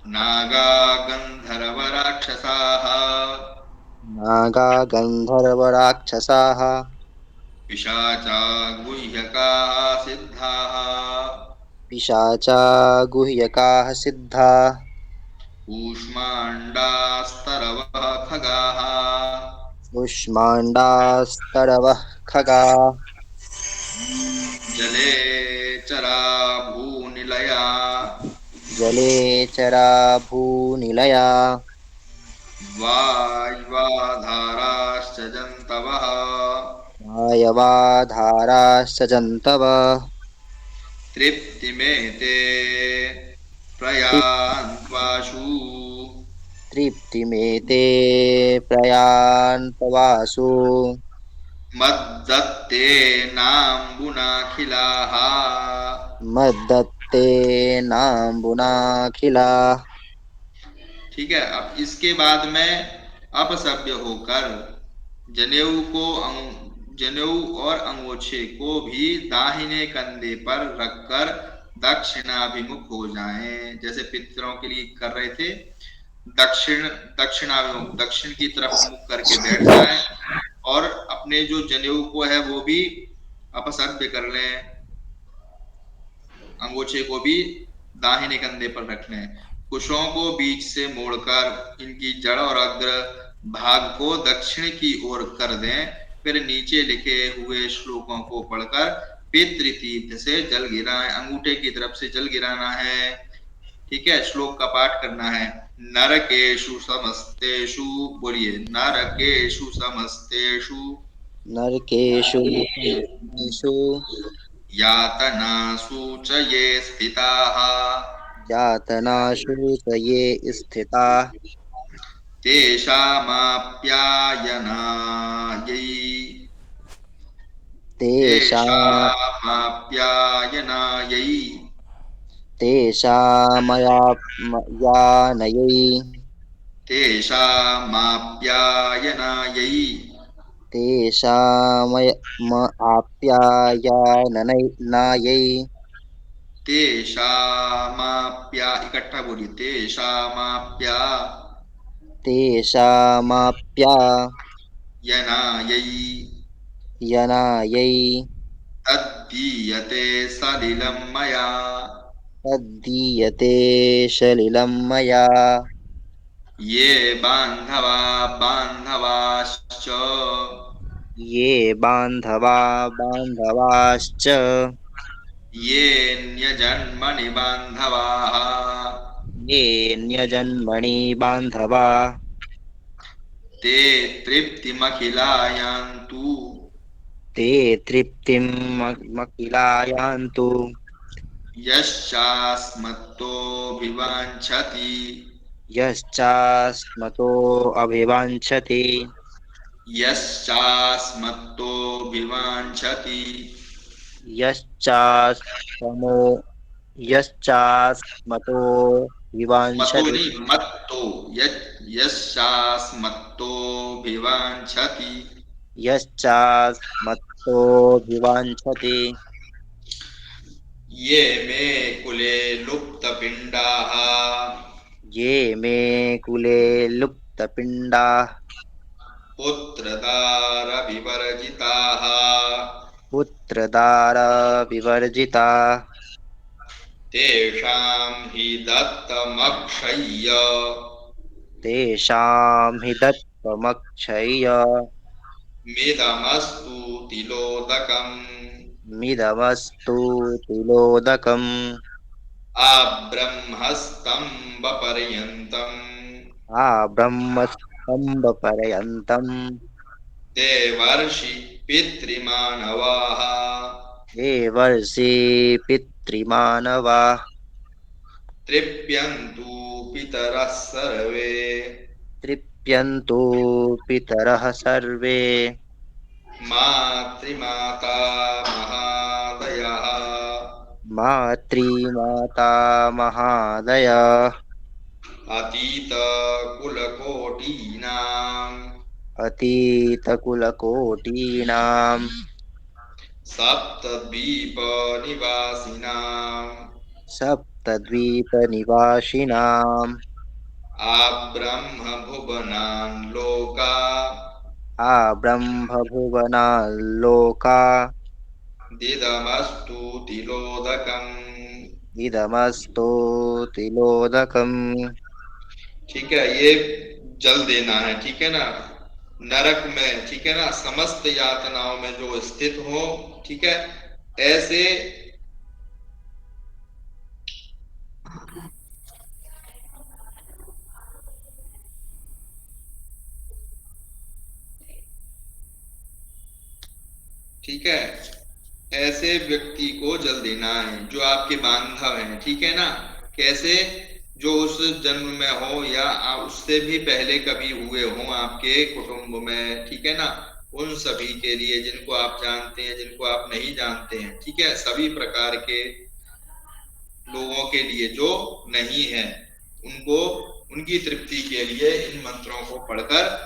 नागा गंधर्व राक्षसाः, नागा गन्धर्वराक्षसाः पिशाचा गुह्यकाः सिद्धाः, पिशाचा गुह्यकाः सिद्धा कूष्माण्डास्तरवः खगाः, कुष्माण्डास्तरवः खगा जले चरा भूनिलया, जले चरा भूनिलया वाय्वाधाराश्च जन्तवः, वायवाधाराश्च जन्तवः तृप्तिमेते प्रयान्त्वाशु, तृप्तिमेते प्रयान्तवासु मद्दत्ते नाम्बुनाखिलाः। मद्दत्ते नाम्बुनाखिला। ठीक है, अब इसके बाद में अपसभ्य होकर जनेऊ को जनेऊ और अंगोछे को भी दाहिने कंधे पर रखकर दक्षिणाभिमुख हो जाएं, जैसे पितरों के लिए कर रहे थे। दक्षिणाभिमुख, दक्षिण की तरफ मुख करके बैठ जाएं और अपने जो जनेऊ को है वो भी अपसभ्य कर लें, अंगोछे को भी दाहिने कंधे पर रख लें। कुशों को बीच से मोड़कर इनकी जड़ और अग्र भाग को दक्षिण की ओर कर दें। फिर नीचे लिखे हुए श्लोकों को पढ़कर पितृतीर्थ से जल गिराएं, अंगूठे की तरफ से जल गिराना है। ठीक है, श्लोक का पाठ करना है। नरकेषु समस्तेषु, बोलिए, नरकेषु समस्तेषु नरकेषु यातनासु च ये स्थिताः, यातनासु च ये स्थिताः तेषामाप्यायनायै, तेषामाप्यायनायै, तेषामयानयै तेषामाप्यायनायै, तेषामयाप्यायनायै इकट्ठा बोलिए, तेषामाप्यायनायै तेषामाप्यायनायै तद्दीयते सलिलं मया, तद्दीयते सलिलं मया ये बान्धवा बान्धवाश्च, ये बान्धवाश्च ये न्यजन्मनि बान्धवाः, ये न्यजन्मनि बान्धवा ते तृप्तिमखिलायान्तु, ते तृप्तिमखिलायान्तु यश्चास्मत्तोऽभिवाञ्छति, यश्चास्मतो अभिवाञ्छति यश्चास्मत्तोऽभिवाञ्छति, यश्चास्मो यश्चास्मतो मतो विवाञ्छति नहीं, मत्तो, यश्चास्मत्तोऽभिवाञ्छति, यश्चास्मतो विवाञ्छति ये मे कुले लुप्तपिण्डाः, ये मे कुले लुप्तपिण्डाः पुत्रदारविवर्जिताः, पुत्रदारविवर्जिता तेषां हि दत्तमक्षय्य, तेषां हि दत्तमक्षय्य मिदमस्तु तिलोदकम्, मिदमस्तु तिलोदकम् आब्रह्मस्तम्भपर्यन्तम्, ब्रह्मस्तम्भपर्यन्तम् देवर्षि पितृमानवाः, देवर्षि पितृमानवा तृप्यन्तु पितरः सर्वे, तृप्यन्तु पितरः सर्वे मातृमाता महादयः, मातृमाता महादय अतीत कुलकोटीनां, अतीतकुलकोटीनाम् सप्तद्वीपनिवासिनाम् सप्तद्वीपनिवासिनाम् आब्रह्मभुवनान् लोका आब्रह्मभुवनाल्लोका दिदमस्तु तिलोदकम्। इदमस्तोतिलोदकम्। ठीक है, ये जल देना है, ठीक है ना, नरक में, ठीक है ना, समस्त यातनाओं में जो स्थित हो, ठीक है, ऐसे ठीक है, ऐसे व्यक्ति को जल देना है जो आपके बांधव हैं, ठीक है ना। कैसे? जो उस जन्म में हो या उससे भी पहले कभी हुए हों आपके कुटुंब में, ठीक है ना, उन सभी के लिए, जिनको आप जानते हैं, जिनको आप नहीं जानते हैं, ठीक है, सभी प्रकार के लोगों के लिए जो नहीं है, उनको उनकी तृप्ति के लिए इन मंत्रों को पढ़कर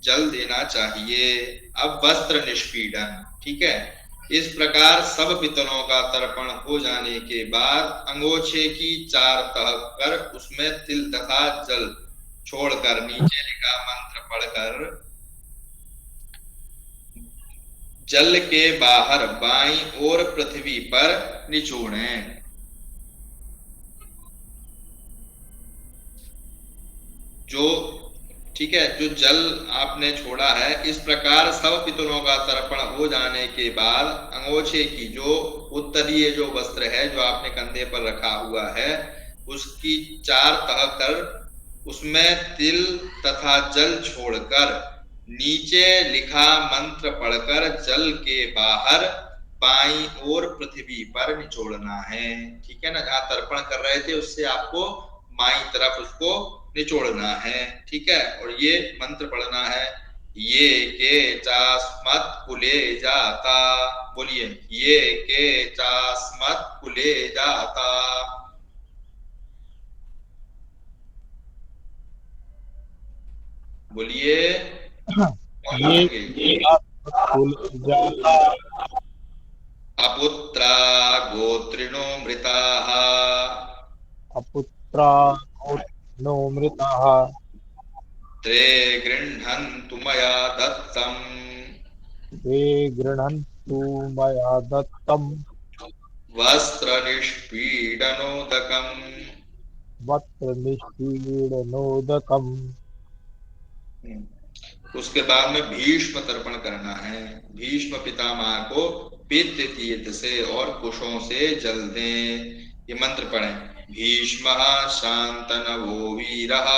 जल देना चाहिए। अब वस्त्र निष्पीडन, ठीक है, इस प्रकार सब पितरों का तर्पण हो जाने के बाद अंगोछे की 4 तह कर उसमें तिल तथा जल छोड़कर नीचे लिखा मंत्र पढ़कर जल के बाहर बाईं ओर पृथ्वी पर निचोड़ें। जो, ठीक है, जो जल आपने छोड़ा है, इस प्रकार सब पितरों का तर्पण हो जाने के बाद अंगोछे की जो उत्तरीय जो वस्त्र है जो आपने कंधे पर रखा हुआ है, उसकी 4 तह कर उसमें तिल तथा जल छोड़कर नीचे लिखा मंत्र पढ़कर जल के बाहर बाईं ओर पृथ्वी पर निचोड़ना है, ठीक है ना। जहां तर्पण कर रहे थे उससे आपको बाईं तरफ उसको निचोड़ना है, ठीक है। और ये मंत्र पढ़ना है, ये के चास्मत् कुले जाता, बोलिए, ये के चास्मत् कुले जाता। बोलिए, ये कुल जाता अपुत्रा गोत्रिणो मृताः अपुत्रा नो मृताः ते गृह्णन्तु मया दत्तम् ते गृह्णन्तु मया दत्तम् वस्त्रनिष्पीडनोदकम्। वस्त्रनिष्पीडनोदकम्। उसके बाद में भीष्म तर्पण करना है। भीष्म पितामह को पित्त तीर्थ से और कुशों से जल दें। ये मंत्र पढ़ें, भीष्मः शान्तनवो वीरः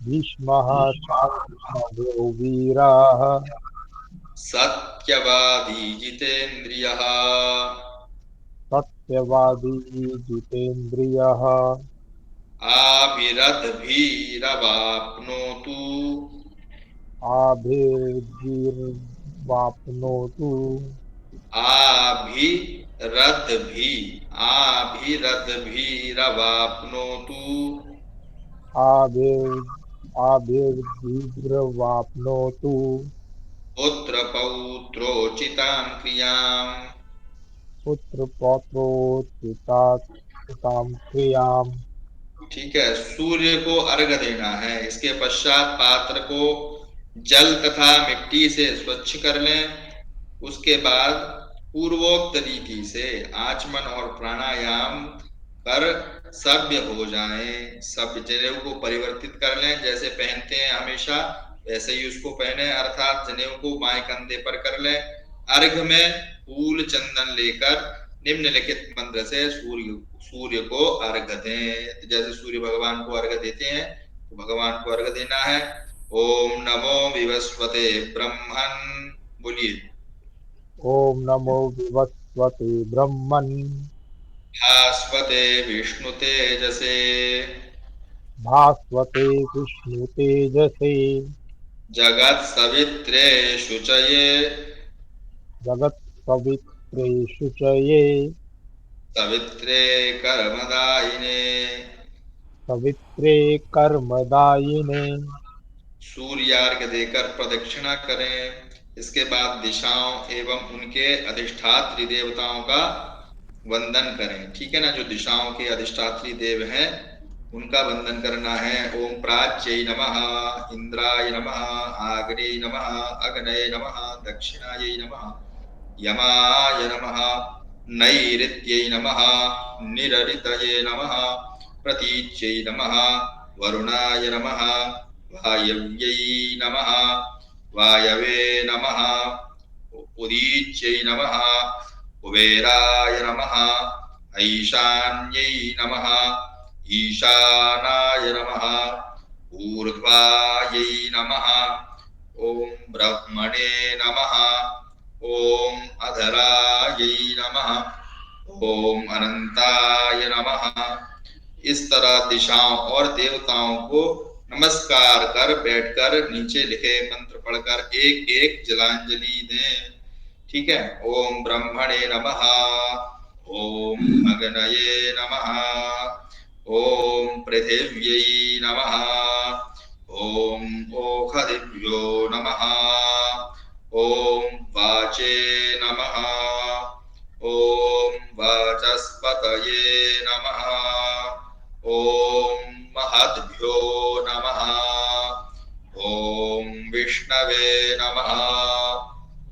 भीष्मः शान्तनवो वीराः सत्यवादी जितेन्द्रियः सत्यवादी जितेन्द्रियः आभिरद्भिरवाप्नोतु आभिर्वाप्नोतु आभिरद्भिरवाप्नोतु आभिर्वाप्नोतु पुत्र पौत्रोचितां क्रियाम्। पुत्रपौत्रोचितां क्रियाम्। ठीक है, सूर्य को अर्घ देना है। इसके पश्चात पात्र को जल तथा मिट्टी से स्वच्छ कर लें। उसके बाद पूर्वोक्त रीति से आचमन और प्राणायाम कर सभ्य हो जाएं। सभ्य जनेऊ को परिवर्तित कर लें, जैसे पहनते हैं हमेशा वैसे ही उसको पहने, अर्थात जनेऊ को बाएं कंधे पर कर लें। अर्घ में फूल चंदन लेकर निम्नलिखित मंत्र से सूर्य को अर्घ दें। जैसे सूर्य भगवान को अर्घ देते हैं तो भगवान को अर्घ देना है। ओम नमो विवस्वते ब्रह्मन्, बोलिए, ओम नमो विवस्वते ब्रह्मन् भास्वते विष्णु तेजसे भास्वते विष्णु तेजसे जगत सवित्रे शुचये जगत् सवित्रे शुचये सवित्रे कर्मदायिने सवित्रे कर्मदायिने सूर्यार्घ्य देकर प्रदक्षिणा करें। इसके बाद दिशाओं एवं उनके अधिष्ठात्री देवताओं का वंदन करें। ठीक है ना, जो दिशाओं के अधिष्ठात्री देव हैं उनका वंदन करना है। ओम प्राच्यै नमः, इंद्राय नमः, आग्नेय नमः, अग्नये नमः, दक्षिणायै नमः, यमाय नमः, नैऋत्यै नमः, निरृतये नमः, प्रतीच्यै नमः, वरुणाय नमः, वायव्यै नमः, वायवे नमः, उदीच्यै नमः, कुबेराय नमः, ऐशान्यै नमः, ईशानाय नमः, ऊर्ध्वायै नमः, ओम ब्रह्मणे नमः, ओम अधरायै नमः, ओम अनंताय नमः। इस तरह दिशाओं और देवताओं को नमस्कार कर बैठकर नीचे लिखे मंत्र पढ़कर एक एक जलांजलि दें। ठीक है। ओम ब्रह्मणे नमः, ओम अग्नये नमः, ओम पृथिव्यै नमः, ओम ओषधिभ्यो नमः, ओम वाचे नमः, ओम वाचस्पतये नमः, ओम महद्भ्यो नमः, ओम विष्णवे नमः,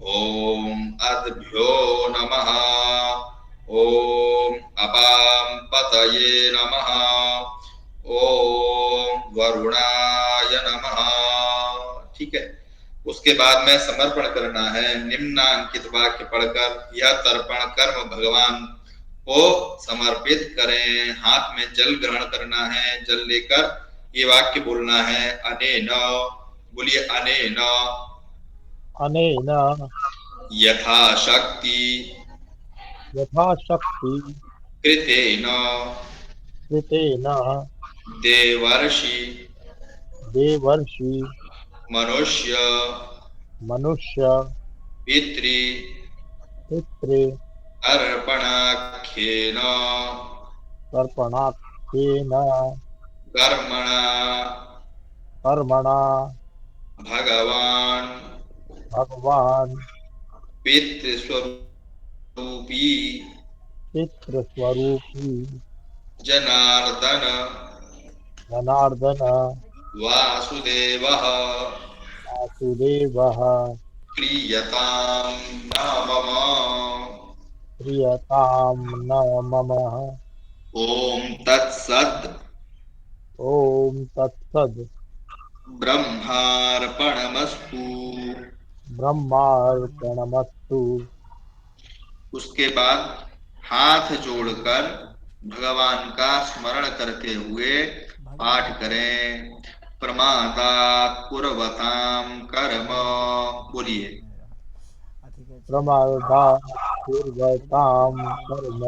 ओम अद्भ्यो नमः, ओम अपां पतये नमः, ओम वरुणाय नमः। ठीक है। उसके बाद में समर्पण करना है। निम्नांकित वाक्य पढ़कर यह तर्पण कर्म भगवान को समर्पित करें। हाथ में जल ग्रहण करना है। जल लेकर ये वाक्य बोलना है। अनेन, बोलिए अनेन, अनेन यथाशक्ति यथाशक्ति कृतेन कृतेन देवर्षि देवर्षि मनुष्य मनुष्य पितृ पितृ अर्पणाख्येन तर्पणाख्येन कर्मणा कर्मणा भगवान् भगवान् पितृस्वरूपी पितृस्वरूपी जनार्दन जनार्दन वासुदेवः वासुदेवः प्रीयतां न मम। प्रियतां न मम। ओम तत्सत्। ओम तत्सद। ब्रह्मार्पणमस्तु। ब्रह्मार्पणमस्तु। उसके बाद हाथ जोड़कर भगवान का स्मरण करते हुए पाठ करें। प्रमादात् पूर्वताम कर्म, बोलिए। प्रमादात् पूर्वतां कर्म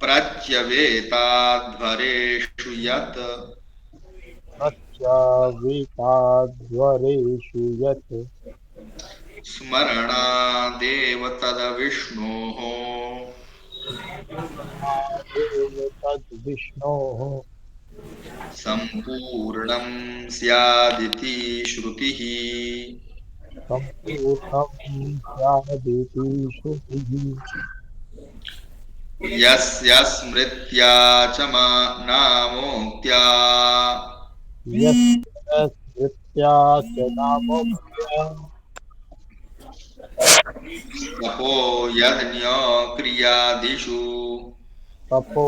प्रत्यवेताध्वरेषु यत् प्रत्यवेताध्वरेषु यत् स्मरणादेव तद्विष्णोः देव तद्विष्णोः सम्पूर्णं स्यादिति श्रुतिः। सम्पूर्णं स्यादिति श्रुतिः। यस्य स्मृत्या च नामोक्त्या यस्य स्मृत्या च नामोक्त्या तपो यज्ञक्रियादिषु तपो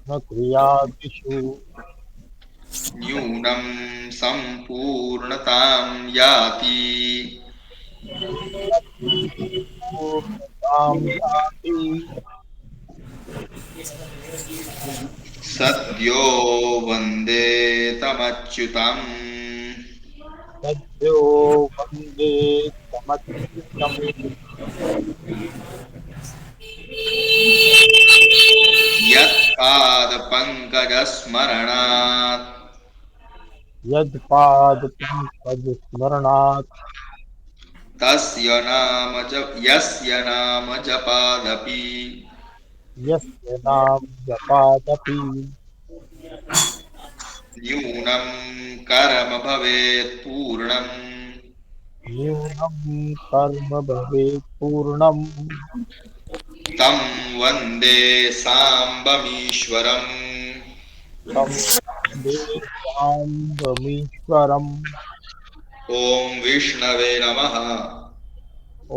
न क्रियादिषु न्यूनं सम्पूर्णतां याति। पूर्णतां याति। सद्यो वन्दे तमच्युतम्। सद्यो वन्दे तमच्युतम्। यत्पादपङ्कजस्मरणात् यत्पादपङ्कजस्मरणात् यस्य नाम जपादपि यस्य नाम जपादपि न्यूनं कर्म भवेत् पूर्णम् न्यूनं कर्म भवेत् पूर्णम् तं वन्दे साम्बमीश्वरम् तं वन्दे शाम्बमीश्वरम्। ॐ विष्णवे नमः। ॐ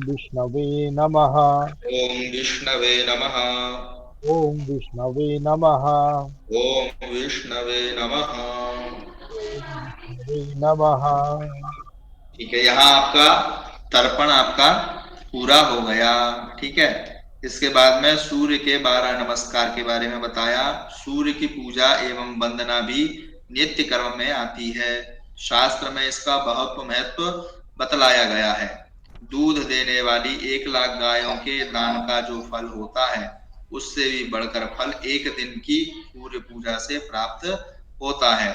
विष्णवे नमः। ॐ विष्णवे नमः। ॐ विष्णवे नमः। ॐ विष्णवे नमः। विष्णवे नमः। ठीक है, यहाँ आपका तर्पण आपका पूरा हो गया। ठीक है, इसके बाद में सूर्य के 12 नमस्कार के बारे में बताया। सूर्य की पूजा एवं वंदना भी नित्य कर्म में आती है। शास्त्र में इसका बहुत महत्व बतलाया गया है। दूध देने वाली 1 लाख गायों के दान का जो फल होता है, उससे भी बढ़कर फल एक दिन की सूर्य पूजा से प्राप्त होता है।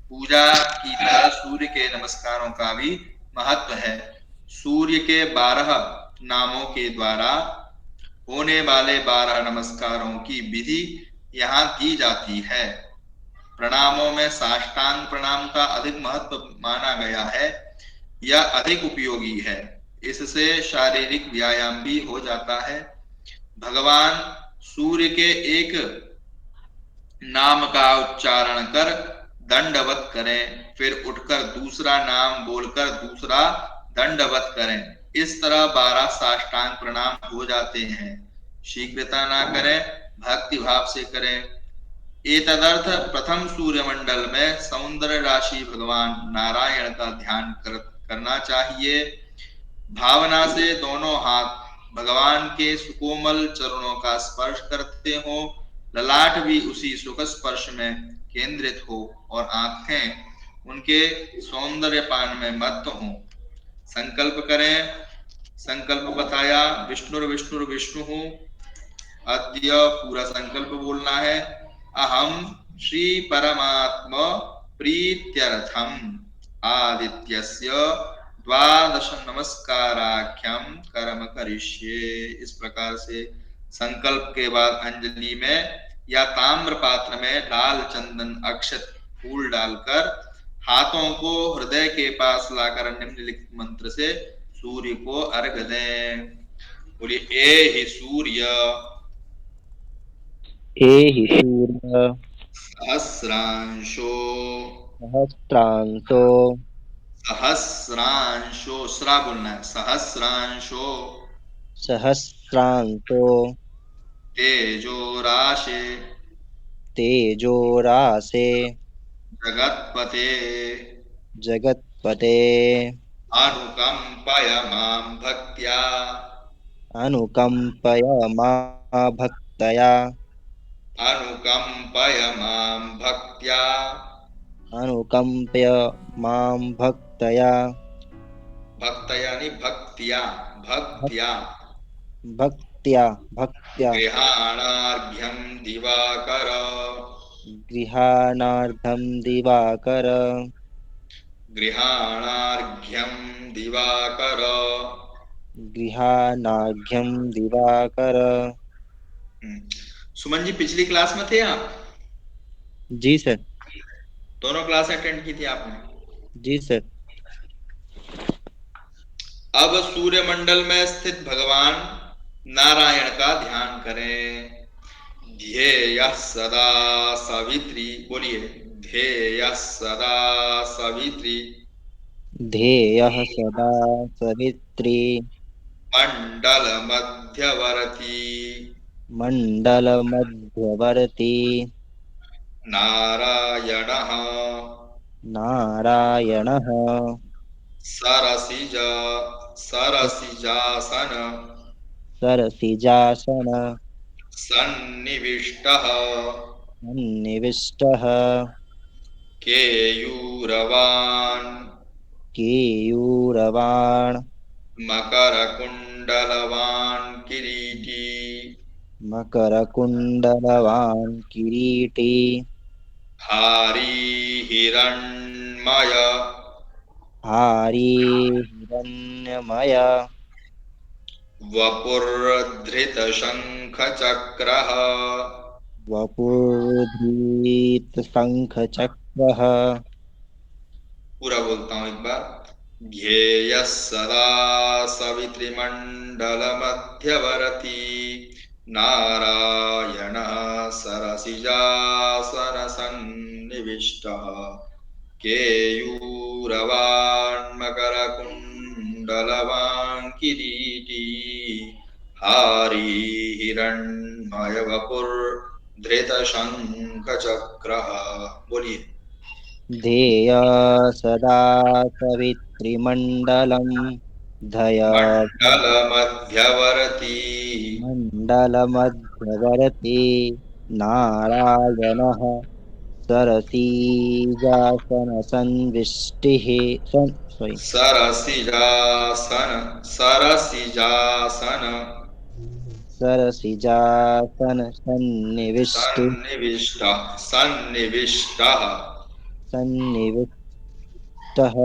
पूजा की तरह सूर्य के नमस्कारों का भी महत्व है। सूर्य के 12 नामों के द्वारा होने वाले 12 नमस्कारों की विधि यहाँ की जाती है। प्रणामों में साष्टांग प्रणाम का अधिक महत्व माना गया है। यह अधिक उपयोगी है। इससे शारीरिक व्यायाम भी हो जाता है। भगवान सूर्य के एक नाम का उच्चारण कर दंडवत करें, फिर उठकर दूसरा नाम बोलकर दूसरा दंडवत करें। इस तरह 12 साष्टांग प्रणाम हो जाते हैं। शीघ्रता ना करें, भक्ति भाव से करें। एतदर्थ प्रथम सूर्यमंडल में सौंदर्य राशि भगवान नारायण का ध्यान करना चाहिए। भावना से दोनों हाथ भगवान के सुकोमल चरणों का स्पर्श करते हो, ललाट भी उसी सुख स्पर्श में केंद्रित हो और आंखें उनके सौंदर्य पान में मत्त हो। संकल्प करें। संकल्प बताया, विष्णुर विष्णुर विष्णु हूं। अद्य पूरा संकल्प बोलना है। अहम श्री परमात्मा प्रीत्यर्थम आदित्यस्य 12 नमस्काराख्यम कर्म करिष्ये। इस प्रकार से संकल्प के बाद अंजलि में या ताम्र पात्र में लाल चंदन अक्षत फूल डालकर हाथों को हृदय के पास लाकर निम्नलिखित मंत्र से सूर्य को अर्घ्य दें। बोलिए, ए ही सूर्य एहि सूर्य सहस्रांशो सहस्रांशो सहस्रांशो स्रा बोलना है, सहस्रांशो सहस्रांशो तेजो राशे तेजोरासे जगत्पते जगत्पते अनुकंपय मां भक्त्या अनुकंपय मा भक्तया अनुकंपय मां भक्त्या अनुकंपय मां भक्तया भक्तया नहीं भक्तिया, भक्त्या भक्त्या भक्त्या गृहाणार्घ्यं दिवाकर गृहाणार्थं दिवाकर गृहाणार्घ्यं दिवाकर। गृहाणार्घ्यं दिवाकर। सुमन जी, पिछली क्लास में थे आप? जी सर। दोनों क्लास अटेंड की थी आपने? जी सर। अब सूर्य मंडल में स्थित भगवान नारायण का ध्यान करें। ध्येयः सदा सवित्री, बोलिए, ध्येयः सदा सवित्री ध्येयः सदा सवित्री मंडल मध्यवर्ती मण्डलमध्यवर्ती नारायणः नारायणः सरसिज सरसिजासन सरसिजासन सन्निविष्टः सन्निविष्टः केयूरवान् केयूरवान् मकरकुण्डलवान् किरीटी मकरकुण्डलवान् किरीटी हारी हिरण्मय हारी हिरण्यमय वपुर्धृतशङ्खचक्रः वपुर्धृतशङ्खचक्रः वह पूरा बोलता हूं एक बार। ध्येय सदा सवितृमंडल मध्यवर्ती नारायण सरसिजासन सन्निविष्टः केयूरवान् मकरकुण्डलवान् किरीटी हारी हिरण्मयवपुर्धृतशङ्खचक्रः। बोलिए। ध्येय सदा सवितृमण्डलं धया मंडल मध्यवर्ती मण्डलमध्यवर्ती नारायणः सरसीजासनसंविष्टिः सरसिजासन सरसिजासनसन्निविष्टिः सन्निविष्टः सन्निविष्टः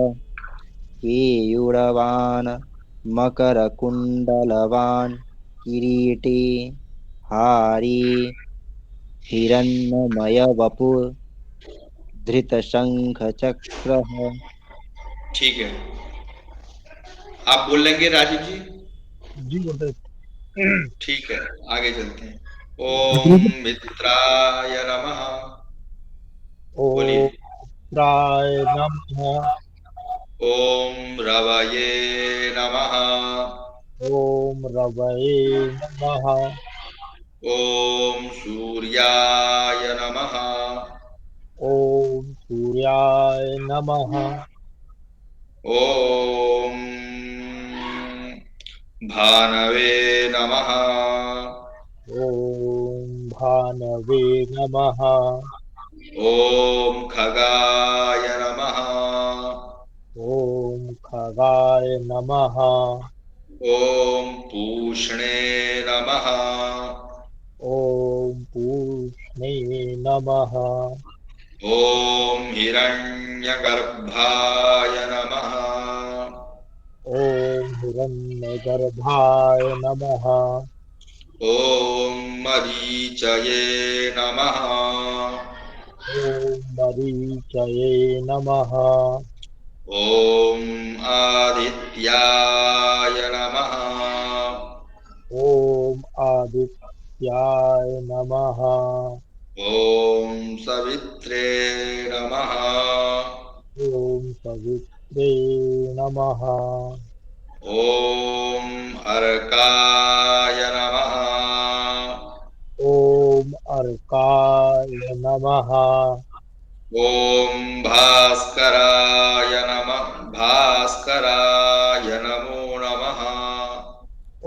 केयूरवान् मकरकुण्डलवान् किरीटी हारी हिरण्मयवपुः धृतशङ्खचक्रः। ठीक है, आप बोल लेंगे राजीव जी? जी बोलते। ठीक है, आगे चलते हैं। ओम मित्राय नमः। बोलिए। ओम प्राय नमः। ओम रवये नमः। ओम रवये नमः। ओम सूर्याय नमः। ओम सूर्याय नमः। ओम भानवे नमः। ओम भानवे नमः। ओम खगाय नमः। ओम खगाय नमः। ओम पूष्णे नमः। ओम पूष्णे नमः। ओम हिरण्यगर्भाय नमः। ओम हिरण्यगर्भाय नमः। ओम मरीचये नमः। ओम मरीचये नमः। ओम आदित्याय नमः। ओम आदित्याय नमः। ओम सवित्रे नमः। ओम पवित्रे नमः। ओम अर्काय नमः। ओम अर्काय नमः। ओम भास्कराय नमः। भास्कराय नमो नमः।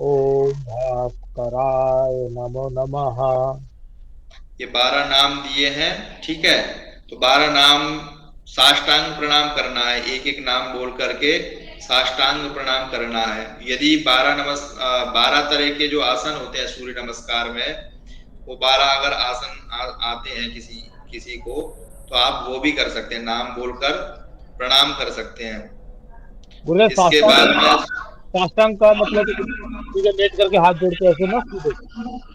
ओम भास्कराय नमो नमः। ये 12 नाम दिए हैं, ठीक है? तो 12 नाम साष्टांग प्रणाम करना है, एक एक नाम बोल करके साष्टांग प्रणाम करना है। यदि 12 तरह के जो आसन होते हैं सूर्य नमस्कार में, वो 12 अगर आसन आते हैं किसी को, तो आप वो भी कर सकते हैं, नाम बोलकर प्रणाम कर सकते हैं। बोले इसके बाद में साष्टांग का मतलब सीधे लेट करके हाथ जोड़ते हैं ऐसे ना सीधे।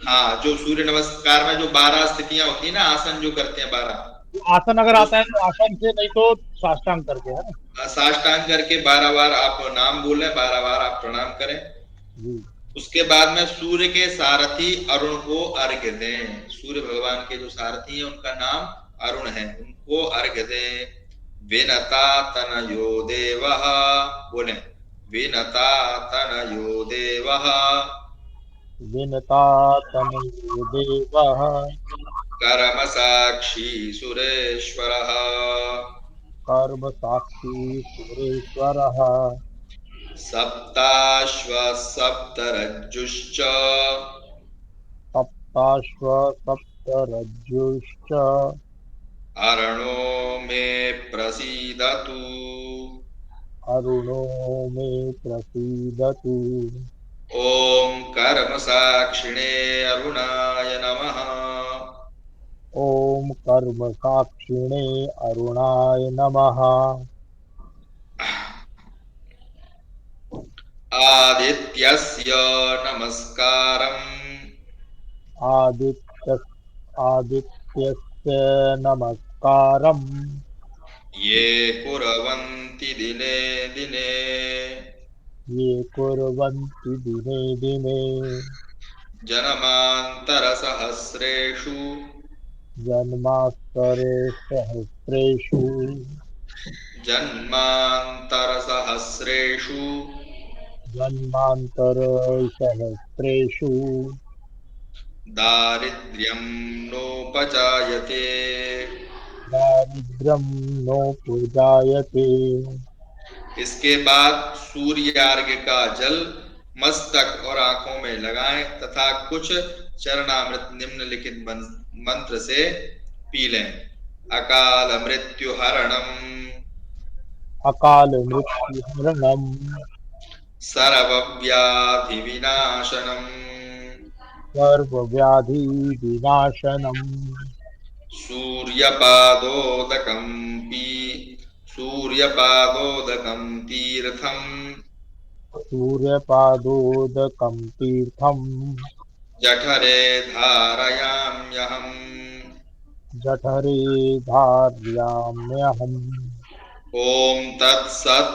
हाँ, जो सूर्य नमस्कार में जो 12 स्थितियां होती है ना, आसन जो करते हैं 12, आसन अगर आता है तो आसन से, नहीं तो साष्टांग करके, है ना। साष्टांग करके 12 बार आप नाम बोलें, 12 बार आप प्रणाम करें। जी। उसके बाद में सूर्य के सारथी अरुण को अर्घ्य दें। सूर्य भगवान के जो सारथी हैं उनका नाम अरुण है, उनको अर्घ्य दें। विनता तनयो देवः। बोले, विनता तनयो देवः। विनता तनयो देवः। कर्म साक्षी सुरेश्वरः। कर्म साक्षी सुरेश्वरः। सप्ताश्व सप्तरज्जुश्च। सप्ताश्व सप्तरज्जुश्च। अरणो मे प्रसीदतु। अरुणो मे प्रसीदतु। ओम कर्म साक्षिणे अरुणाय नमः। ओम कर्म साक्षिणे अरुणाय नमः। आदित्यस्य नमस्कारम्। आदित्यस्य नमस्कारम्। ये कुर्वन्ति दिने दिने ये कुर्वन्ति दिने दिने जन्मान्तरसहस्रेषु जन्मान्तरे सहस्रेषु जन्मान्तरसहस्रेषु जन्मान्तर सहस्रेषु दारिद्र्यं नोपजायते। दारिद्र्यं नोपजायते। इसके बाद सूर्यार्घ्य का जल मस्तक और आंखों में लगाएं तथा कुछ चरणामृत निम्नलिखित मंत्र से पी लें। अकाल मृत्यु हरणम अकाल मृत्यु हरणम सर्वव्याधि विनाशनम सर्वव्याधि विनाशनम सूर्यपादोदकं तीर्थम सूर्यपादोदकं तीर्थम जठरे धारयाम्यहम्। जठरे धारयाम्यहम्। ओम तत्सत्।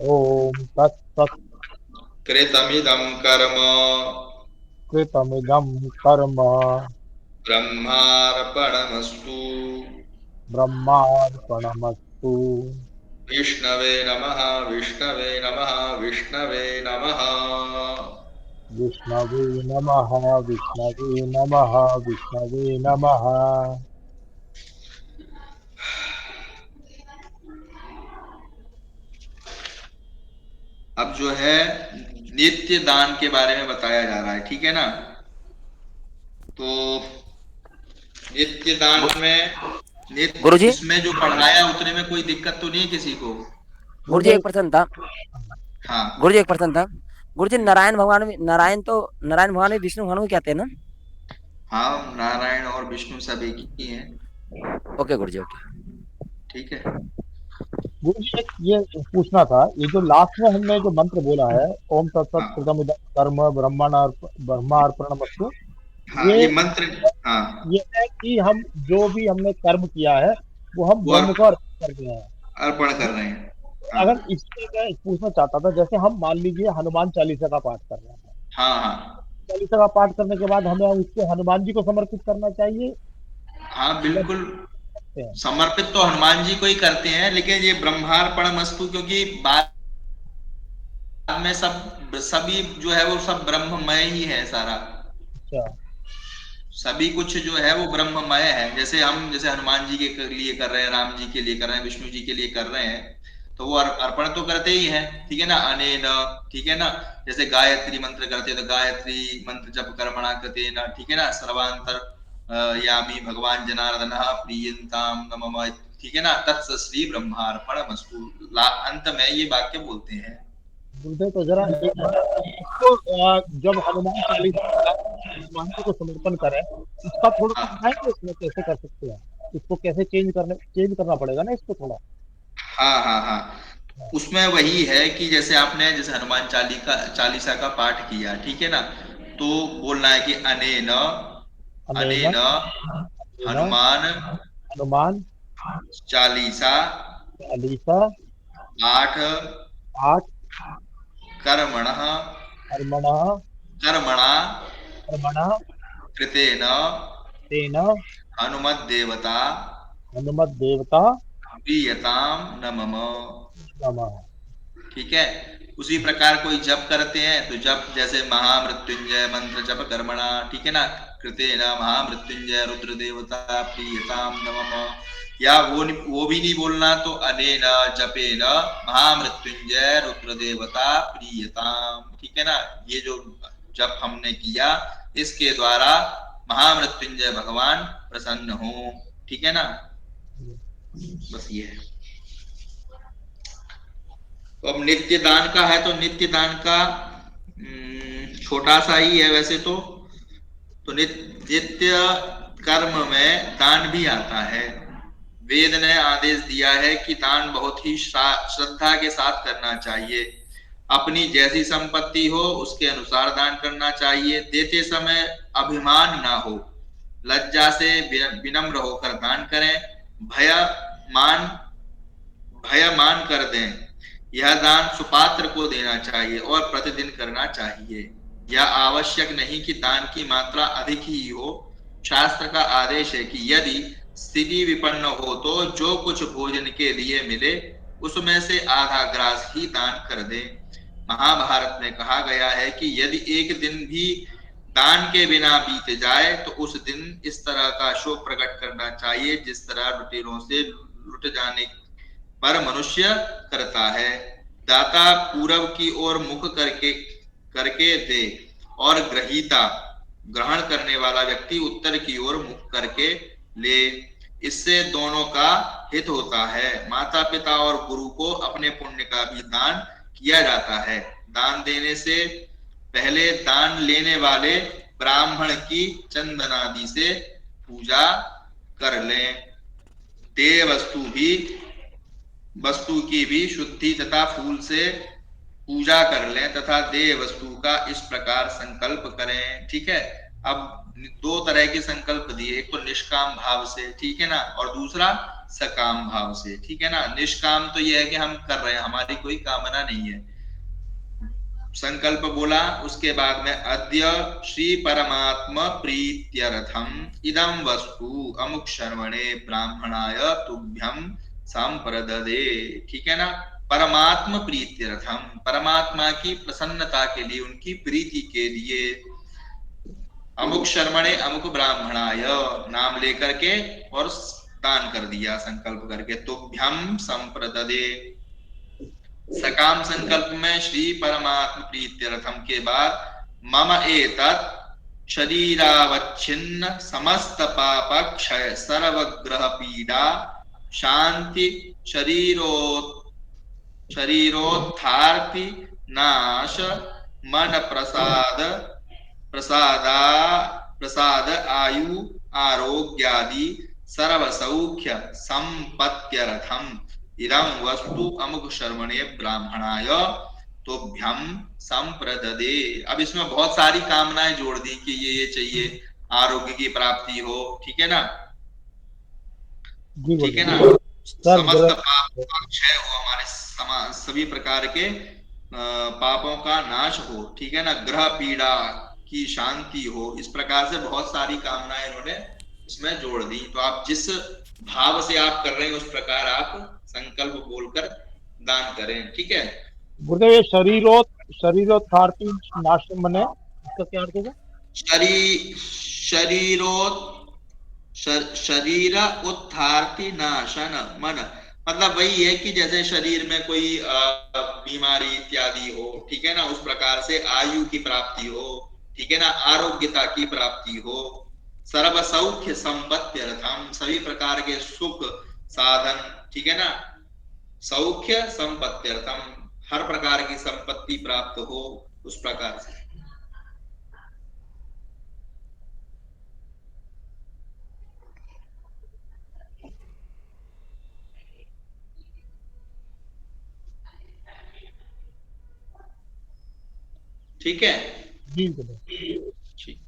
ओम तत्सत्। कृतमिदं कर्म कृतमिदं कर्म ब्रह्मार्पणमस्तु। ब्रह्मार्पणमस्तु। विष्णवे नमः विष्णवे नमः विष्णवे नमः। विष्णवे नमः विष्णवे नमः विष्णवे नमः। अब जो है नित्य दान के बारे में बताया जा रहा है, ठीक है ना। तो नित्य दान में नित्य गुरुजी? इसमें जो पढ़ाया उतने में कोई दिक्कत तो नहीं है किसी को? गुरुजी एक प्रश्न था। हाँ गुरुजी एक प्रश्न था। गुरुजी नारायण भगवान नारायण भगवान भी विष्णु भगवान को कहते हैं ना? हाँ, नारायण और विष्णु सब एक ही हैं। ओके गुरुजी, ओके ठीक है। गुरुजी ये पूछना था, ये जो लास्ट में हमने जो मंत्र बोला है ओम तत्सत् कृतमिदं कर्म ब्रह्मार्पणमस्तु, हाँ, ये मंत्र हाँ ये है कि हम जो भी हमने कर्म किया है वो हम ब्रह्म को अर्पण कर रहे हैं, अर्पण कर रहे हैं। अगर इसमें मैं पूछना चाहता था, जैसे हम मान लीजिए हनुमान चालीसा का पाठ कर रहे हैं, हाँ हाँ चालीसा का पाठ करने के बाद हमें उसको हनुमान जी को समर्पित करना चाहिए। हाँ बिल्कुल, समर्पित तो हनुमान जी को ही करते हैं, लेकिन ये ब्रह्मार्पणमस्तु क्योंकि बाद में सभी जो है वो सब ब्रह्ममय ही है सारा। अच्छा, सभी कुछ जो है वो ब्रह्ममय है। जैसे हनुमान जी के लिए कर रहे हैं, राम जी के लिए कर रहे हैं, विष्णु जी के लिए कर रहे हैं, तो वो अर्पण तो करते ही हैं, ठीक है ना। अनेन, ठीक है ना। जैसे गायत्री मंत्र करते हैं तो गायत्री मंत्र जप कर्मणा कृतेन, ठीक है ना। सर्वांतर यामी भगवान जनार्दन प्रियंताम नमः, ठीक है ना। तत्स श्री ब्रह्मार्पणमस्तु, अंत में ये वाक्य बोलते हैं। गुरुदेव तो जरा इसको जब हनुमान चालीसा हनुमान जी को समर्पण करें, इसका थोड़ा बताएंगे इसमें कैसे कर सकते हैं, इसको कैसे चेंज करना पड़ेगा ना इसको थोड़ा। हाँ हाँ हाँ, उसमें वही है कि जैसे हनुमान चालीसा का पाठ किया, ठीक है ना, तो बोलना है कि अनेन हनुमान चालीसा पाठ कर्मणः कृतेन हनुमद्देवता प्रीयताम नमः। ठीक है। उसी प्रकार कोई जप करते हैं तो जप जैसे महामृत्युंजय मंत्र जप कर्मणा, ठीक है ना, कृतेन महामृत्युंजय रुद्र देवता प्रीयताम नमः। या वो भी नहीं बोलना तो अनेन जपेन महामृत्युंजय रुद्र देवता प्रीयताम, ठीक है ना। ये जो जप हमने किया इसके द्वारा महामृत्युंजय भगवान प्रसन्न हो, ठीक है ना। बस ये है। तो अब नित्य दान का है, तो नित्य दान का छोटा सा ही है वैसे तो नित्य कर्म में दान भी आता है। वेद ने आदेश दिया है कि दान बहुत ही श्रद्धा के साथ करना चाहिए। अपनी जैसी संपत्ति हो उसके अनुसार दान करना चाहिए। देते समय अभिमान ना हो, लज्जा से विनम्र होकर दान करें। भयमान भयमान कर दें। यह दान सुपात्र को देना चाहिए और प्रतिदिन करना चाहिए। यह आवश्यक नहीं कि दान की मात्रा अधिक ही हो। शास्त्र का आदेश है कि यदि स्थिति विपन्न हो तो जो कुछ भोजन के लिए मिले उसमें से आधा ग्रास ही दान कर दे। महाभारत में कहा गया है कि यदि एक दिन भी दान के बिना बीत जाए तो उस दिन इस तरह का शोक प्रकट करना चाहिए जिस तरह लुटेरों से लुट जाने पर मनुष्य करता है। दाता पूरब की ओर मुख करके करके दे और ग्रहीता ग्रहण करने वाला व्यक्ति उत्तर की ओर मुख करके ले। इससे दोनों का हित होता है। माता पिता और गुरु को अपने पुण्य का भी दान किया जाता है। दान देने से पहले दान लेने वाले ब्राह्मण की चंदनादि से पूजा कर लें। देय वस्तु की भी शुद्धि तथा फूल से पूजा कर लें तथा देय वस्तु का इस प्रकार संकल्प करें। ठीक है, अब दो तरह के संकल्प दिए, एक तो निष्काम भाव से, ठीक है ना, और दूसरा सकाम भाव से। ठीक है ना, निष्काम तो यह है कि हम कर रहे हैं, हमारी कोई कामना नहीं है। संकल्प बोला, उसके बाद में अद्य श्री परमात्मा प्रीत्यर्थम इदम वस्तु अमुक शर्वणे ब्राह्मणाय तुभ्यम संप्रददे। ठीक है ना, परमात्मा प्रीत्यर्थम, परमात्मा की प्रसन्नता के लिए, उनकी प्रीति के लिए, अमुक शर्मणे अमुक ब्राह्मणाय नाम लेकर के और दान कर दिया संकल्प करके। तुभ्यम संप्रददे। सकाम संकल्प में श्री परमात्म प्रीत्यर्थम के बाद मम एतत् शरीरावच्छिन्न समस्त पाप क्षय सर्वग्रह पीड़ा शांति शरीरोत्थार्ति नाश मन प्रसाद आयु आरोग्यादि सर्व सौख्य संपत्त्यर्थम इदं वस्तु अमुक शर्मणे ब्राह्मणाय तुभ्यम संप्रददे। अब इसमें बहुत सारी कामनाएं जोड़ दी कि ये चाहिए, आरोग्य की प्राप्ति हो, ठीक है ना, ठीक है ना, समस्त पाप का क्षय हो, हमारे सभी प्रकार के पापों का नाश हो, ठीक है ना, ग्रह पीड़ा की शांति हो, इस प्रकार से बहुत सारी कामनाएं इन्होंने इसमें जोड़ दी। तो आप जिस भाव से आप कर रहे हैं उस प्रकार आप संकल्प बोलकर दान करें। ठीक है गुरुदेव, ये शरीरोत्थार्ति नाश मने, इसका क्या अर्थ होगा? शरीर उत्थार्ति नाशन मन, मतलब वही है कि जैसे शरीर में कोई बीमारी इत्यादि हो, ठीक है ना, उस प्रकार से आयु की प्राप्ति हो, ठीक है ना, आरोग्यता की प्राप्ति हो, सर्व सौख्य संपत्त्यर्थम, सभी प्रकार के सुख साधन, ठीक है ना, सौख्य संपत्त्यर्थम, हर प्रकार की संपत्ति प्राप्त हो, उस प्रकार से। ठीक है जी ठीक।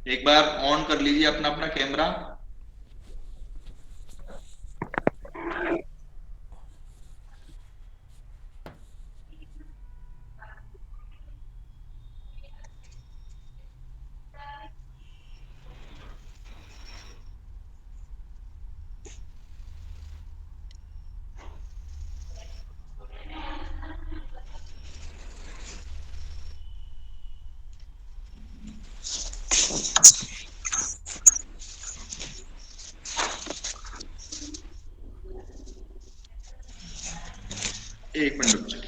एक बार ऑन कर लीजिए अपना अपना कैमरा। एक मिनट रुक जाइए।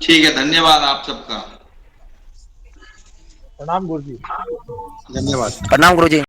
ठीक है, धन्यवाद आप सबका। प्रणाम गुरु जी। धन्यवाद। प्रणाम गुरुजी।